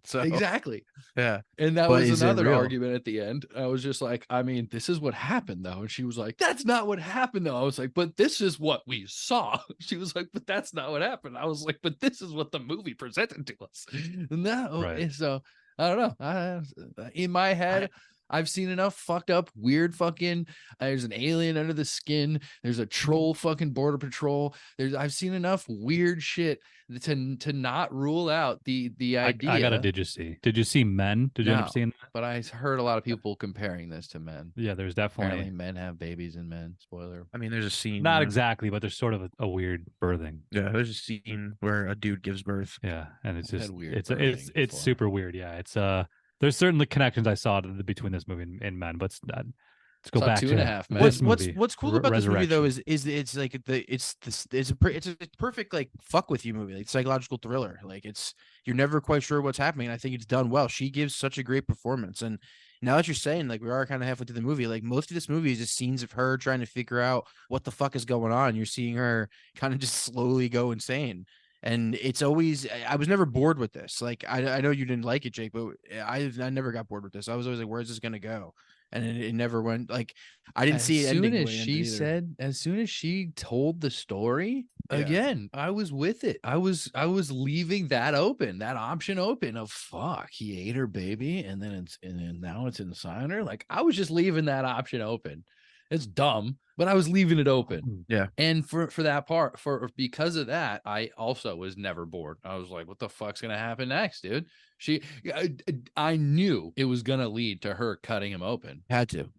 So Exactly. yeah. And that But was is it another real? argument at the end. I was just like, I mean, this is what happened though. And she was like, that's not what happened though. I was like, but this is what we saw. She was like, but that's not what happened. I was like, but this is what the movie presented to us. No. Right. So I don't know. In my head, I've seen enough fucked up, weird fucking. There's an alien under the skin. There's a troll fucking border patrol. I've seen enough weird shit to not rule out the idea. I got a did you see? Did you see Men? Did you end up seeing that? But I heard a lot of people comparing this to Men. Yeah, there's Apparently, definitely men have babies in Men. Spoiler. I mean, there's a scene. not exactly, but there's sort of a weird birthing. Yeah, there's a scene where a dude gives birth. Yeah, and it's I've just had weird it's birthing before. super weird. Yeah, it's there's certainly connections I saw between this movie and Men, but let's go Saw back 2.5 to Men. this What's movie, what's cool about this movie though Resurrection. is it's like it's a perfect like fuck with you movie, like psychological thriller. Like you're never quite sure what's happening. I think it's done well. She gives such a great performance, and now that you're saying like we are kind of halfway through the movie, like most of this movie is just scenes of her trying to figure out what the fuck is going on. You're seeing her kind of just slowly go insane. And it's always, I was never bored with this. Like, I know you didn't like it, Jake, but I never got bored with this. I was always like, where's this going to go? And it never went, like, I didn't see it ending the way it ended either. As soon as she told the story, Yeah. again, I was with it. I was leaving that open, that option open of fuck, he ate her baby and then now it's inside her. Like, I was just leaving that option open. It's dumb, but I was leaving it open. Yeah. And for that part, because of that, I also was never bored. I was like, what the fuck's gonna happen next, dude? I knew it was gonna lead to her cutting him open. Had to.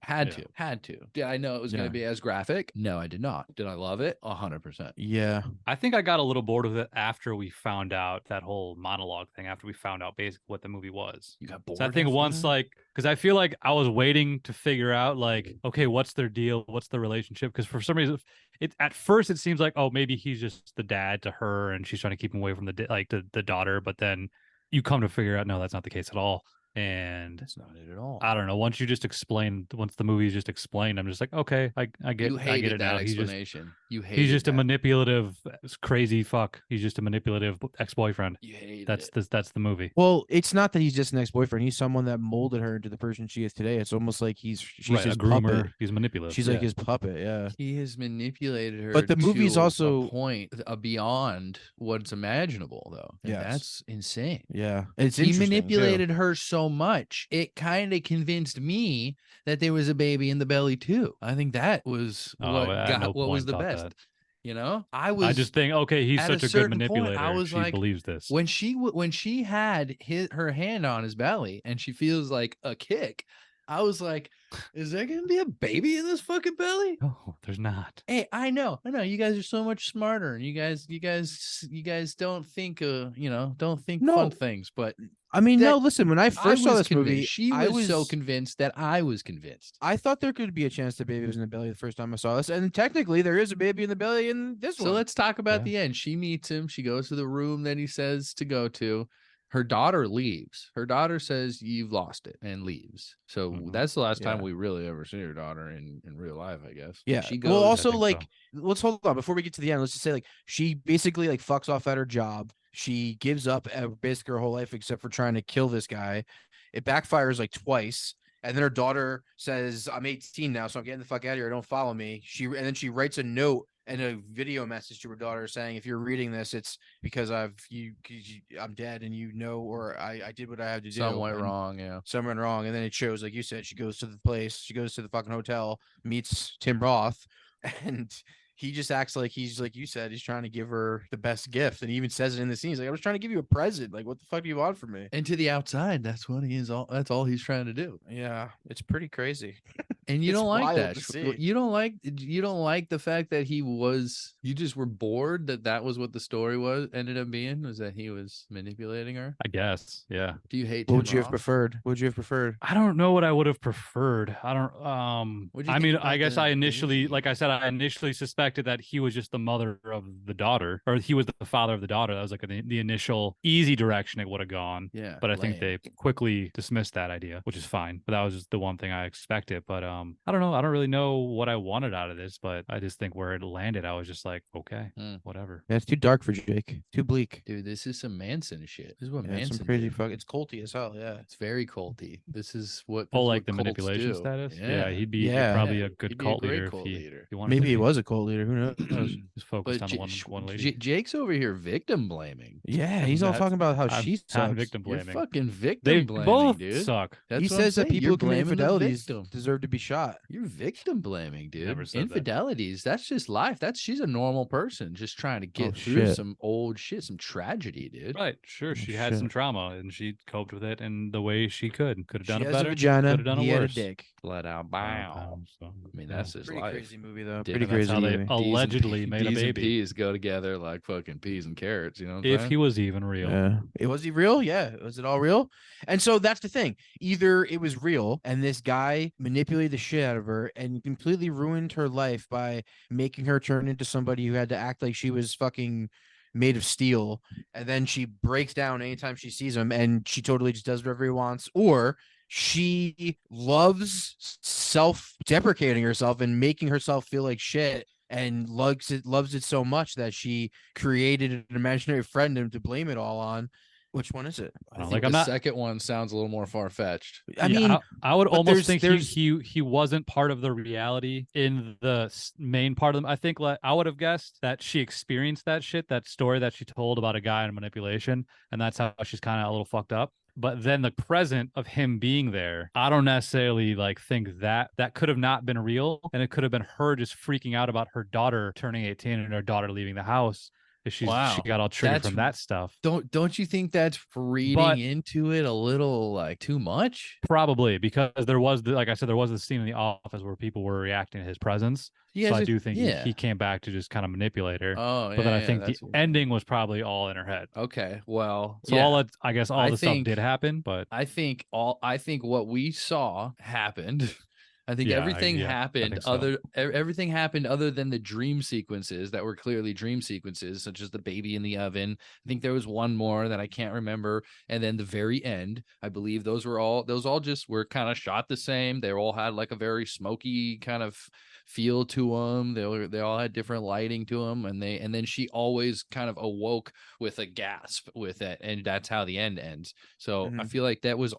Did I know it was gonna be as graphic? No, I did not. Did I love it? 100%. Yeah. I think I got a little bored with it after we found out that whole monologue thing, after we found out basically what the movie was. You got bored. So I think once, like, because I feel like I was waiting to figure out, like, okay, what's their deal? What's the relationship? Because for some reason, at first it seems like, oh, maybe he's just the dad to her and she's trying to keep him away from the daughter. But then you come to figure out, no, that's not the case at all. And that's not it at all. I don't know. Once the movie is just explained, I'm just like, okay, I get it now. Explanation. He's just a manipulative, crazy fuck. He's just a manipulative ex-boyfriend. You hate that's it. That's the movie. Well, it's not that he's just an ex-boyfriend. He's someone that molded her into the person she is today. It's almost like she's his a groomer. puppet. He's manipulative. She's like his puppet. Yeah. He has manipulated her. But the movie's to also a point beyond what's imaginable, though. And Yes. that's insane. Yeah. It's He interesting, manipulated too. her so much, it kind of convinced me that there was a baby in the belly too. I think that was what was the best. That. You know, I just think, okay, he's at such a good certain point, manipulator. I was she like, believes this. When she had her hand on his belly and she feels like a kick, I was like, is there gonna be a baby in this fucking belly? Oh, there's not. Hey, I know. You guys are so much smarter, and you guys don't think fun things. But I mean, no, listen, when I first saw this movie, she was so convinced that I was convinced. I thought there could be a chance the baby was in the belly the first time I saw this. And technically there is a baby in the belly in this one. So let's talk about the end. She meets him. She goes to the room that he says to go to. Her daughter leaves. Her daughter says, "You've lost it," and leaves. So that's the last time we really ever see her daughter in real life, I guess. Yeah. She goes. Well, also, like, let's hold on before we get to the end. Let's just say, like, she basically like fucks off at her job. She gives up basically her whole life except for trying to kill this guy. It backfires like twice. And then her daughter says, "I'm 18 now, so I'm getting the fuck out of here. Don't follow me." And then she writes a note and a video message to her daughter saying, if you're reading this, it's because I'm dead, and or I did what I had to do. Some went wrong, yeah. Some went wrong. And then it shows, like you said, she goes to the place, she goes to the fucking hotel, meets Tim Roth, and he just acts like he's, like you said, he's trying to give her the best gift. And he even says it in the scene. He's like, I was trying to give you a present. Like, what the fuck do you want from me? And to the outside, that's all he's trying to do. Yeah, it's pretty crazy. And you It's don't like wild that. to see. You don't like the fact that you just were bored that was what the story ended up being, was that he was manipulating her. I guess. Yeah. Do you hate? What would you have Roth? preferred? What would you have preferred? I don't know what I would have preferred. I don't. What'd you I think mean, about I guess the I initially, baby? like I said, I initially suspected that he was just the mother of the daughter, or he was the father of the daughter. That was like the initial easy direction it would have gone. Yeah, But I think lame. they quickly dismissed that idea, which is fine. But that was just the one thing I expected. But I don't know. I don't really know what I wanted out of this, but I just think where it landed, I was just like, okay, whatever. Yeah, it's too dark for Jake. Too bleak. Dude, this is some Manson shit. This is what Yeah, Manson some crazy did. fuck. It's culty as hell. Yeah. It's very culty. This is what Oh, this is like what the cults manipulation do. status. Yeah, He'd be Yeah. probably Yeah, a good he'd be cult great leader cult if leader. he wanted Maybe to he be. was a cult leader. Who knows? Just focused But on one lady. Jake's over here victim blaming. Yeah, he's all That's- talking about how I'm she not sucks. victim You're blaming. fucking victim They blaming, both dude. suck. That's He what I'm says that saying. people You're who commit blaming the infidelities victim. deserve to be shot. You're victim blaming, dude. Never said that. Infidelities, that's just life. She's a normal person just trying to get through shit. some old shit, some tragedy, dude. Right, sure. Oh, She had some shit. trauma and she coped with it in the way she could. Could have done She it has better. a vagina. Could have done He it had a worse. dick. Flat out, bow. I mean, that's his Pretty life. crazy movie though. Did- Pretty And that's crazy how they movie. allegedly made a D's and baby. P's go together like fucking peas and carrots. You know what I'm If saying? he was even real. Yeah. Was he real? Yeah. Was it all real? And so that's the thing. Either it was real and this guy manipulated the shit out of her and completely ruined her life by making her turn into somebody who had to act like she was fucking made of steel, and then she breaks down anytime she sees him and she totally just does whatever he wants, or she loves self-deprecating herself and making herself feel like shit and loves it so much that she created an imaginary friend to blame it all on. Which one is it? I don't think like. the I'm not. second one sounds a little more far-fetched. I Yeah, mean, I would but almost think there's- he wasn't part of the reality in the main part of them. I think I would have guessed that she experienced that shit, that story that she told about a guy and manipulation, and that's how she's kind of a little fucked up. But then the present of him being there, I don't necessarily think that could have not been real, and it could have been her just freaking out about her daughter turning 18 and her daughter leaving the house. If she got all triggered from that stuff. Don't you think that's reading into it a little too much? Probably, because there was like I said, there was the scene in the office where people were reacting to his presence. So I do think he came back to just kind of manipulate her. Oh, yeah. But then I think the ending was probably all in her head. Okay, well, so all the stuff did happen, but I think what we saw happened. I think everything happened everything happened other than the dream sequences that were clearly dream sequences, such as the baby in the oven. I think there was one more that I can't remember. And then the very end, I believe those all just were kind of shot the same. They all had like a very smoky kind of feel to them. They all had different lighting to them. And then she always kind of awoke with a gasp with it. And that's how the end ends. So I feel like those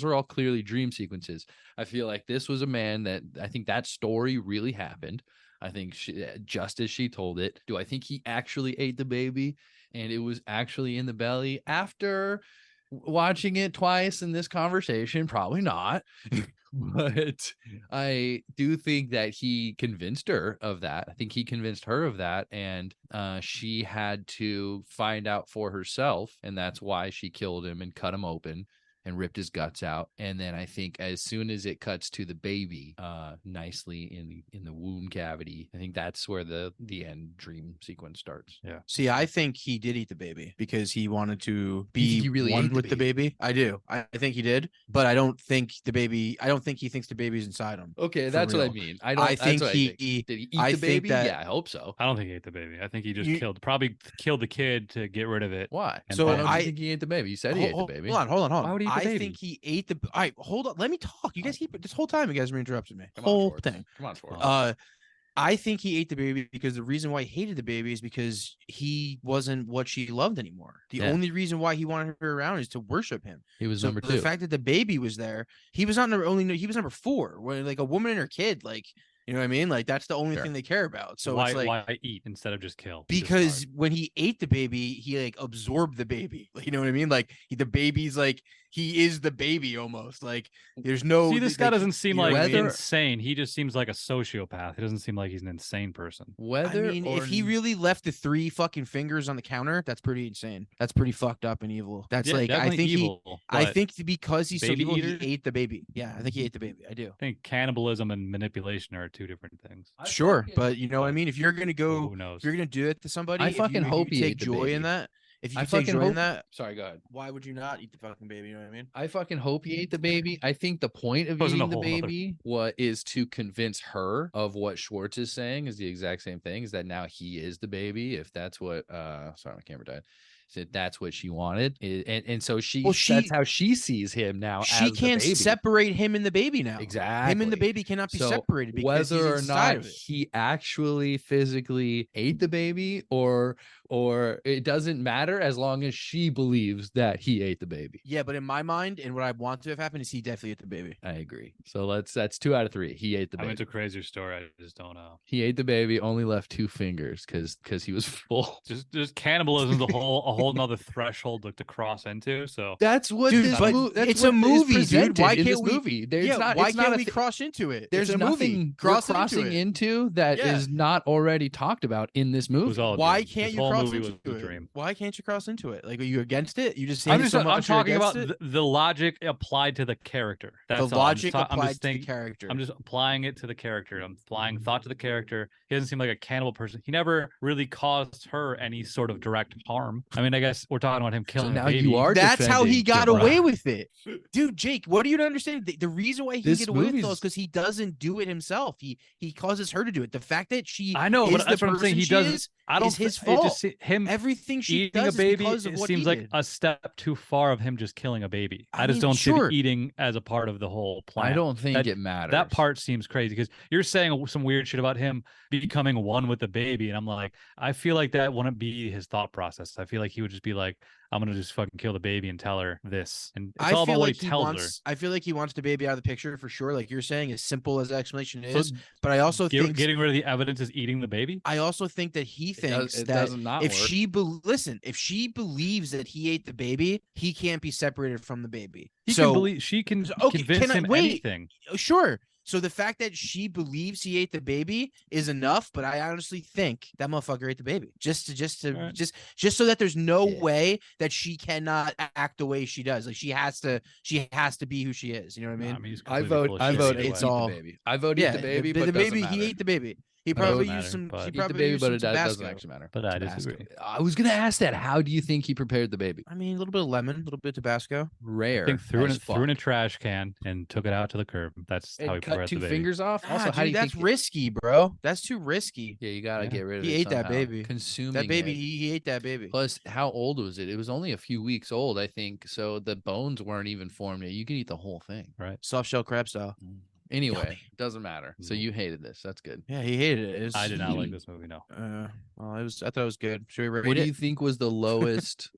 were all clearly dream sequences. I feel like this was a man that I think that story really happened. I think just as she told it. Do I think he actually ate the baby and it was actually in the belly? After watching it twice in this conversation, probably not. But I do think that he convinced her of that. I think he convinced her of that, and she had to find out for herself, and that's why she killed him and cut him open and ripped his guts out. And then I think as soon as it cuts to the baby nicely in the womb cavity, I think that's where the end dream sequence starts. Yeah. See, I think he did eat the baby because he wanted to You think be he really one ate the with the baby. I do. I think he did, but I don't think he thinks the baby's inside him. Okay, For that's what I real. mean. I think did he eat I the think baby? that- Yeah, I hope so. I don't think he ate the baby. I think he just killed the kid to get rid of it. Why? And So Why then- don't you think he ate the baby? You said he ate the baby. Hold on. Why would he eat the I baby? think he ate the. All right, hold on. Let me talk. You guys keep this whole time. You guys have interrupted me. Come on, Whole Forrest. thing. Come on, Forrest. I think he ate the baby because the reason why he hated the baby is because he wasn't what she loved anymore. The only reason why he wanted her around is to worship him. He was So number the 2. fact that the baby was there, he was not he was number 4. When like a woman and her kid, like You know what I mean? Like that's the only Sure. thing they care about. So why it's like why eat instead of just kill? because when he ate the baby, he like absorbed the baby. Like, you know what I mean? Like the baby's like he is the baby almost. Like there's no. See, this guy like, doesn't seem you know like what I mean? insane. He just seems like a sociopath. He doesn't seem like he's an insane person. Whether I mean, or if he really left the 3 fucking fingers on the counter, that's pretty insane. That's pretty fucked up and evil. That's Yeah, like I definitely think evil, I but think because he's so baby evil, eater? he ate the baby. Yeah, I think he ate the baby. I do. I think cannibalism and manipulation are two different things. Sure, but you know what I mean. If you're gonna go, Who knows? if you're gonna do it to somebody, I if fucking you, hope if you he take ate the joy in baby. that. If you I take fucking joy in hope- that, Sorry, go ahead. why would you not eat the fucking baby? You know what I mean? I fucking hope he ate the baby. I think the point of Wasn't a eating the whole nother- baby what is to convince her of what Schwartz is saying is the exact same thing, is that now he is the baby. If that's what sorry, my camera died. Said that's what she wanted. And so that's how she sees him now. She as the can't baby. separate him and the baby now. Exactly. Him and the baby cannot be So separated because he's whether or inside not of it. he actually physically ate the baby or it doesn't matter as long as she believes that he ate the baby. Yeah, but in my mind, and what I want to have happened is he definitely ate the baby. I agree. So that's 2 out of 3. He ate the I baby. mean, it's a crazier story. I just don't know. He ate the baby, only left 2 fingers because he was full. Just cannibalism is a whole nother threshold to cross into. So That's what Dude, this but that's it's what a movie, is dude. Why presented in can't this we- movie? There's Yeah, not, why it's not can't a we thi- cross into it? There's It's a movie. nothing Cross we're crossing into that Yeah. is not already talked about in this movie. was all a Why dream. can't This you whole cross movie into was a it? dream. Why can't you cross into it? Like, are you against it? You just I'm hate it just so I'm much you're talking against about it? the logic applied to the character. That's The all. logic I'm applied just to the thinking, character. I'm just applying it to the character. I'm applying thought to the character. He doesn't seem like a cannibal person. He never really caused her any sort of direct harm. I mean, I guess we're talking about him killing now a baby. you are That's how he defending got Tim away Roth. with it. Dude, Jake, what do you not understand? The reason why he can This get away with it movie's- is because he doesn't do it himself. He causes her to do it. The fact that she I know, is but the that's what I'm saying. person He she doesn't. is, I don't. is his It fault. just him Everything she eating does a baby. is because of It what seems he like did. a step too far of him just killing a baby. I I just mean, don't see sure. the eating as a part of the whole plan. I don't think That- it matters. That part seems crazy because you're saying some weird shit about him becoming one with the baby, and I'm like, I feel like that wouldn't be his thought process. I feel like he would just be like, I'm gonna just fucking kill the baby and tell her this, and it's all about what he tells her. I feel like he wants the baby out of the picture for sure. Like you're saying, as simple as the explanation So is, but I also think getting rid of the evidence is eating the baby. I also think that he thinks it that does not if work. if she believes that he ate the baby, he can't be separated from the baby. He so can believe she can Okay, convince can I- him wait. anything. sure. So the fact that she believes he ate the baby is enough, but I honestly think that motherfucker ate the baby. Just Right. so that there's no Yeah. way that she cannot act the way she does. Like she has to be who she is. You know what I mean? he's I completely vote full of I shit vote either it's way. all- eat the baby. I vote eat the baby, but the it doesn't baby matter. he ate the baby. He Doesn't probably matter, used some. but- He Eat the probably baby, used but some it doesn't Tabasco. actually matter. But I Tabasco. disagree. I was gonna ask that. How do you think he prepared the baby? I mean, a little bit of lemon, a little bit of Tabasco. Rare. I think threw as it in a fuck. trash can and took it out to the curb. That's how he And cut prepared 2 the baby. fingers off. Also, how do you that's think? risky, bro. That's too risky. Yeah, you gotta Yeah. get rid of He it. ate that somehow. baby. Consuming That baby, it. he ate that baby. Plus, how old was it? It was only a few weeks old, I think. So the bones weren't even formed yet. You could eat the whole thing. Right. Soft shell crab style. Anyway, Yummy. doesn't matter. So Mm. you hated this. That's good. Yeah, he hated it. I did not like this movie. No. Well, it was. I thought it was good. Should we rate What it? do you think was the lowest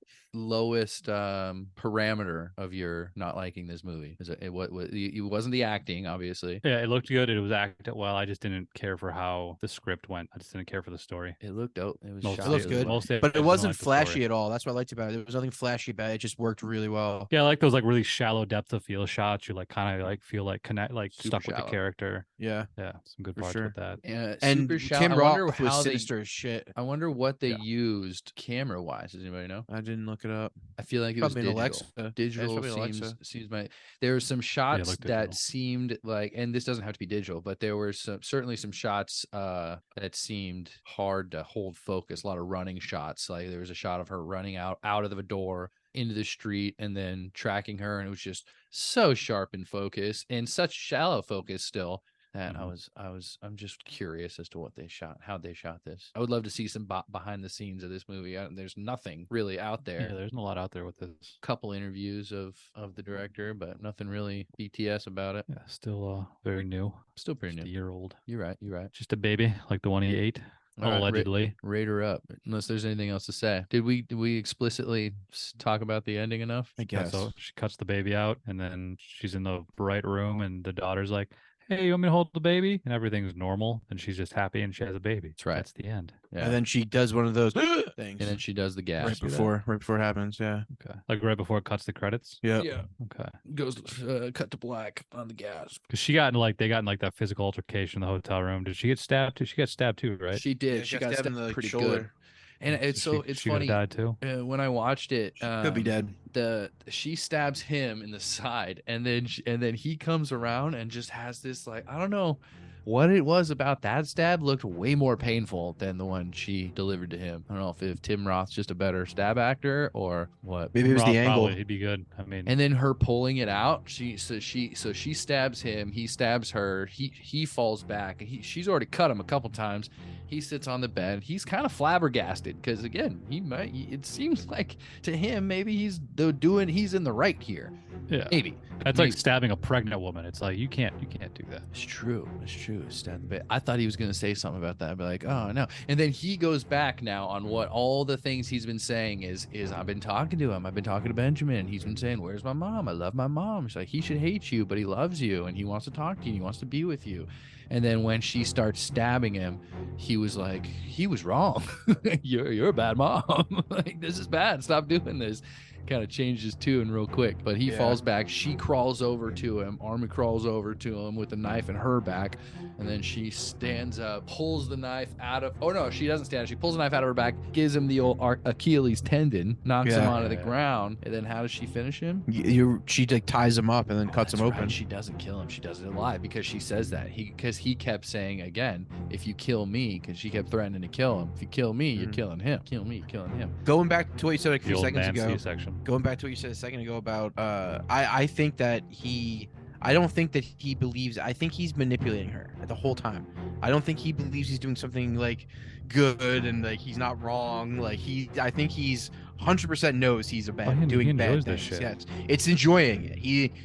parameter of your not liking this movie? Is it what it wasn't the acting, obviously. Yeah, it looked good. It was acted well. I just didn't care for how the script went. I just didn't care for the story. It looked dope. It was Mostly- shot It looks really good. well. mostly But I it just wasn't liked the story. flashy at all. That's what I liked about it. There was nothing flashy about it. It just worked really well. Yeah, I like those like really shallow depth of field shots. You like kind of like feel like connect like Super stuck with shallow. the character. Yeah. Yeah, some good For parts sure. with that. And super shallow. Tim I wonder Roth how was they- sinister as shit. I wonder what they Yeah. used camera wise. Does anybody know? I didn't look it up. I feel like it Probably an was digital. Alexa. Yeah, it's Digital probably an seems Alexa. seems my. There were some shots looked that digital. seemed like, and this doesn't have to be digital, but there were certainly some shots that seemed hard to hold focus. A lot of running shots. Like there was a shot of her running out of the door into the street and then tracking her, and it was just so sharp in focus and such shallow focus still. That I'm just curious as to what they shot, how they shot this. I would love to see some behind the scenes of this movie. There's nothing really out there. Yeah, there's not a lot out there with this. Couple interviews of the director, but nothing really BTS about it. Yeah, still very new. Still pretty Just a new. year old. You're right. Just a baby like the one he ate. All right, Allegedly. rate her up. Unless there's anything else to say. Did we explicitly talk about the ending enough? I Yeah, guess. so she cuts the baby out and then she's in the bright room and the daughter's like, hey, you want me to hold the baby? And everything's normal, and she's just happy, and she has a baby. That's right. That's the end. Yeah. And then she does one of those things. And then she does the gas. right before it happens. Yeah. Okay. Like right before it cuts the credits. Yeah. Yeah. Okay. Goes cut to black on the gas. Because they got in like that physical altercation in the hotel room. Did she get stabbed too? She got stabbed too, right? She did. Yeah, she got stabbed in the pretty shoulder. good. And it's she it's could have funny. died too. When I watched it, Could be dead. She stabs him in the side, and then he comes around and just has this, like, I don't know what it was about that stab, looked way more painful than the one she delivered to him. I don't know if Tim Roth's just a better stab actor or what. Maybe it was the angle. Probably, he'd be good. I mean, And then her pulling it out, she stabs him, he stabs her, he falls back. She's already cut him a couple times. He sits on the bed. He's kind of flabbergasted because, again, it seems like to him maybe he's in the right here. yeah, Maybe. that's like stabbing a pregnant woman. It's like you can't do that. It's true. Stab the bed. I thought he was going to say something about that. I'd be like, oh no. And then he goes back now on what all the things he's been saying is I've been talking to him. I've been talking to Benjamin. He's been saying, where's my mom? I love my mom. She's like, he should hate you, but he loves you and he wants to talk to you. And he wants to be with you. And then when she starts stabbing him, he was like, he was wrong. You're a bad mom. Like, this is bad. Stop doing this. Kind of changed his tune real quick, but he falls back. She crawls over to him. Army crawls over to him with the knife in her back, and then she stands up, pulls the knife out of. Oh no, she doesn't stand. She pulls the knife out of her back, gives him the old Achilles tendon, knocks him onto the ground, and then how does she finish him? She like ties him up and then cuts him open. Right. She doesn't kill him. She does it alive because she says that because he kept saying again, if you kill me, because she kept threatening to kill him. If you kill me, you're killing him. Kill me, you're killing him. Going back to what you said like a few seconds ago. Section. Going back to what you said a second ago about I think that I don't think that he believes. I think he's manipulating her the whole time. I don't think he believes he's doing something like good and like he's not wrong. Like I think he's 100% knows he's doing bad things. Shit. Yeah, it's enjoying it.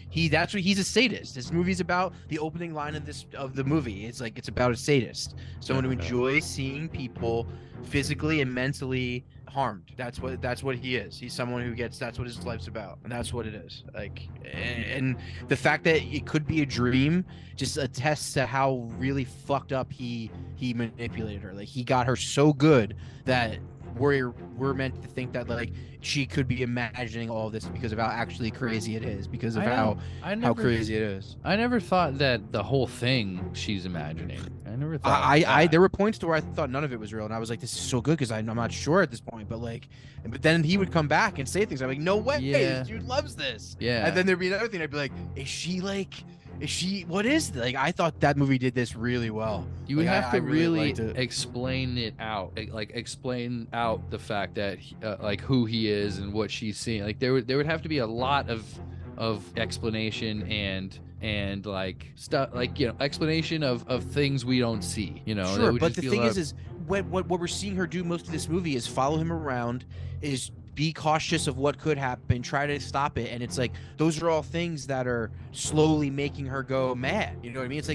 He's a sadist. This movie's about the opening line of the movie. It's like it's about a sadist, someone who enjoys seeing people physically and mentally harmed. That's what he is. He's someone who that's what his life's about, and that's what it is. Like, and the fact that it could be a dream just attests to how really fucked up he manipulated her. Like, he got her so good that we're meant to think that like she could be imagining all of this because of how actually crazy it is, because of how crazy it is. I never thought that the whole thing she's imagining. I never thought. There were points to where I thought none of it was real, and I was like, this is so good because I'm not sure at this point, but then he would come back and say things. I'm like, no way, this dude loves this. Yeah. And then there'd be another thing. I'd be like, is she what is this? Like, I thought that movie did this really well. You would have to really explain it out, like explain out the fact that like who he is and what she's seeing. Like there would have to be a lot of explanation and like stuff, like, you know, explanation of things we don't see, you know. Sure, but the thing is what we're seeing her do most of this movie is follow him around, is be cautious of what could happen, try to stop it, and it's like those are all things that are slowly making her go mad. You know what I mean? It's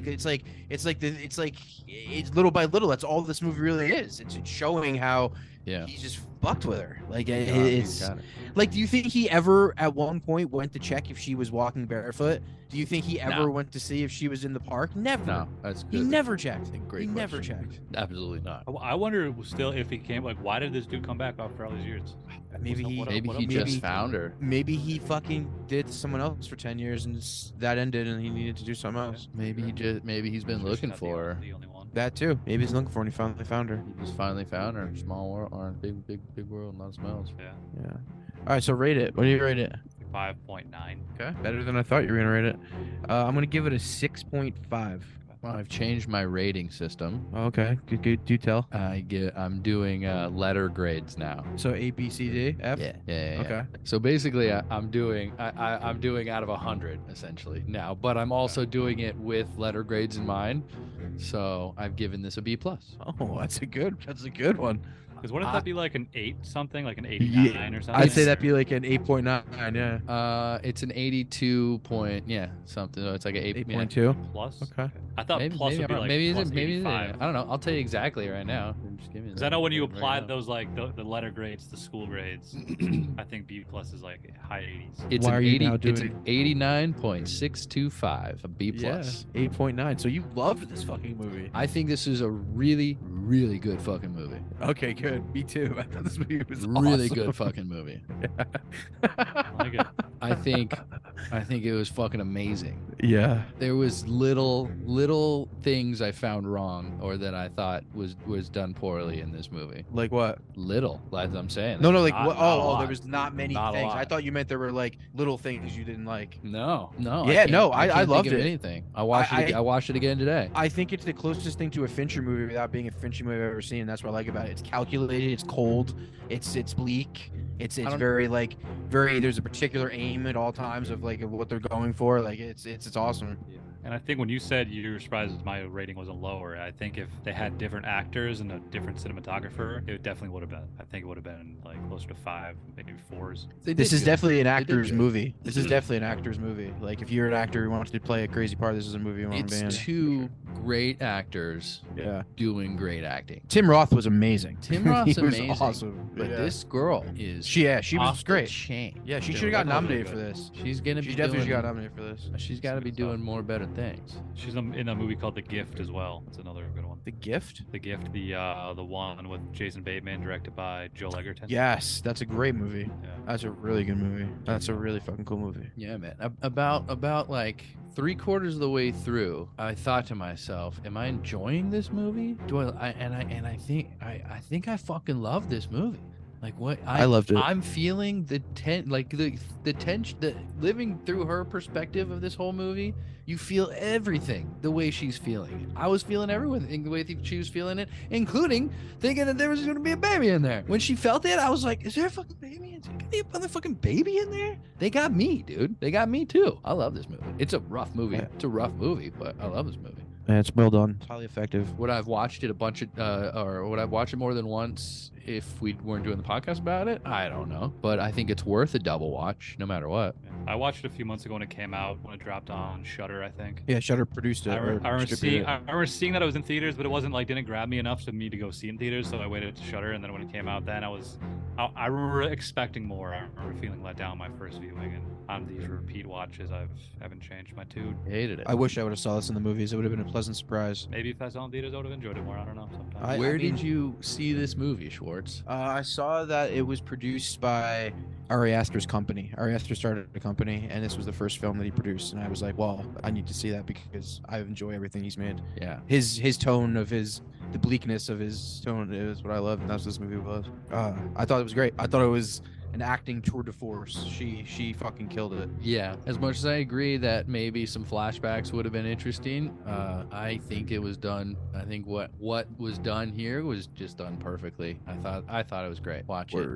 little by little. That's all this movie really is. It's showing how he's just fucked with her. Like, it's like, do you think he ever at one point went to check if she was walking barefoot? Do you think he ever went to see if she was in the park? Never. No, that's good. He never checked. Great he question. Never checked. Absolutely not. I wonder still if he came. Like, why did this dude come back after all these years? Maybe he just found her. Maybe he fucking did to someone else for 10 years and that ended and he needed to do something else. Maybe he's been looking for her. The only one. That too. Maybe he's looking for her and he finally found her. He just finally found her. Small world, or big world, a lot of smells. Yeah. All right, so rate it. What do you rate it? 5.9. Okay, better than I thought you were gonna rate it. I'm gonna give it a 6.5. Well, I've changed my rating system. Okay, good. Do tell. I'm doing letter grades now. So A, B, C, D, F. Yeah. Okay. So basically, I'm doing out of 100 essentially now, but I'm also doing it with letter grades in mind. So I've given this a B+. Oh, that's a good one. Because wouldn't that be like an 8 something, like an 89 or something? I'd say that'd be like an 8.9. Yeah. It's an 82 point, something. So it's like an 8.2 plus. Okay. I thought Maybe, plus maybe, would be I'm wrong. like maybe plus is it, maybe 85. I don't know. I'll tell you exactly right now. Just give me Because I know when you right apply now. those like the letter grades, the school grades, I think B plus is like high 80s. It's Why an are you 80. now It's doing an 89.625, a B plus. 8.9. So you loved this fucking movie. I think this is a really, really good fucking movie. Okay, good. Me too. I thought this movie was Really awesome. good fucking movie. I like it. I think it was fucking amazing. Yeah. There was little things I found wrong or that I thought was done poorly in this movie. Like what? Little, as I'm saying. No, like Not- what? not a Oh, lot. there was not many Not a things. I lot. thought you meant there were like little things you didn't like. No. Yeah, can't- no, I I can't loved think of it. anything. I watched it. I watched it again today. I think it's the closest thing to a Fincher movie without being a Fincher movie I've ever seen. And that's what I like about it. It's calculated. It's cold. It's bleak. It's very like very. There's a particular aim at all times of like what they're going for. Like it's awesome. Yeah. And I think when you said you were surprised my rating wasn't lower, I think if they had different actors and a different cinematographer, it definitely would have been. I think it would have been like closer to 5, maybe 4s. This is definitely an actor's good. movie. This is definitely an actor's movie. Like if you're an actor who wants to play a crazy part, this is a movie you want to be in. It's two great actors Yeah. doing great acting. Tim Roth was amazing. Tim Roth's he was amazing. awesome. But Yeah. this girl is she off was the great. chain. Yeah, she Dude, should have got that was really nominated for good. this. She's gonna She be definitely doing, got nominated for this. She's got to be doing more better things. She's in a movie called The Gift as well. That's another good one. The Gift? The Gift, the one with Jason Bateman, directed by Joel Egerton. Yes, that's a great movie. Yeah. That's a really good movie. That's a really fucking cool movie. Yeah, man. About like 3/4 of the way through, I thought to myself, "Am I enjoying this movie? I think I fucking love this movie." Like what I loved it. I'm feeling the tension, the living through her perspective of this whole movie. You feel everything the way she's feeling it. I was feeling everything the way she was feeling it, including thinking that there was going to be a baby in there. When she felt it, I was like, "Is there a fucking baby? Is there going to be a motherfucking baby in there?" They got me, dude. They got me too. I love this movie. It's a rough movie. Yeah. It's a rough movie, but I love this movie. Yeah, it's well done. It's highly effective. Would I've watched it a bunch of, or would I watch it more than once if we weren't doing the podcast about it? I don't know, but I think it's worth a double watch, no matter what. Yeah. I watched it a few months ago when it came out, when it dropped on Shudder, I think. Yeah, Shudder produced it. I or remember distributed I remember seeing that it was in theaters, but it wasn't like didn't grab me enough for me to go see it in theaters. So I waited to Shudder, and then when it came out, then I remember expecting more. I remember feeling let down my first viewing, and on these repeat watches, haven't changed my tune. Hated it. I wish I would have saw this in the movies. It would have been a pleasant surprise. Maybe if I saw it in theaters, I would have enjoyed it more. I don't know. Sometimes. Where I mean- did you see this movie, Schwartz? I saw that it was produced by Ari Aster's company. Ari Aster started a company, and this was the first film that he produced. And I was like, well, I need to see that because I enjoy everything he's made. Yeah. His tone of the bleakness of his tone is what I love, and that's what this movie was. I thought it was great. I thought it was an acting tour de force. She fucking killed it. Yeah. As much as I agree that maybe some flashbacks would have been interesting, I think it was done. I think what was done here was just done perfectly. I thought it was great. Watch it.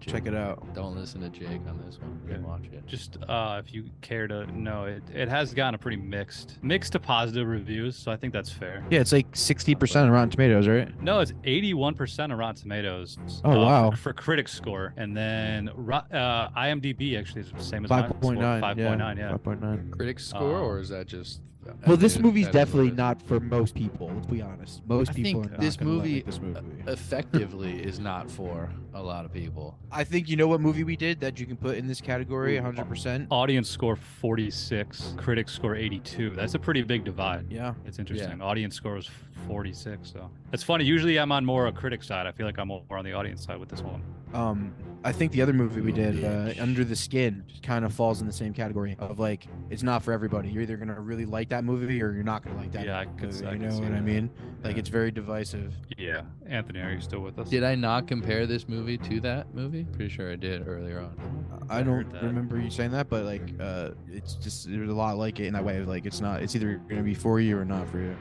Check it out. Don't listen to Jake on this one. Yeah. Watch it. Just if you care to know, it has gotten a pretty mixed to positive reviews, so I think that's fair. Yeah, it's like 60% on Rotten Tomatoes, right? No, it's 81% on Rotten Tomatoes. Oh, wow. For critic score, and then IMDb actually is the same as mine. 5.9. 5.9, yeah. 5.9. Critics score, or is that just? Well, this movie's that is what definitely it is? not for most people. Let's be honest. Most I people think are not this gonna movie, like this movie. effectively is not for a lot of people. I think you know what movie we did that you can put in this category 100%. Audience score 46, critic score 82. That's a pretty big divide. Yeah. It's interesting. Audience score was 46, so it's funny. Usually I'm on more a critic side. I feel like I'm more on the audience side with this one. I think the other movie we did, Under the Skin, just kind of falls in the same category of like it's not for everybody. You're either gonna really like that movie or you're not gonna like that. Yeah, I movie. could You know see what I that. mean? Like Yeah. it's very divisive. Yeah. Anthony, are you still with us? Did I not compare this movie to that movie? Pretty sure I did earlier on. I I don't heard that. remember you saying that, but like it's just there's a lot like it in that way of like it's either gonna be for you or not for you.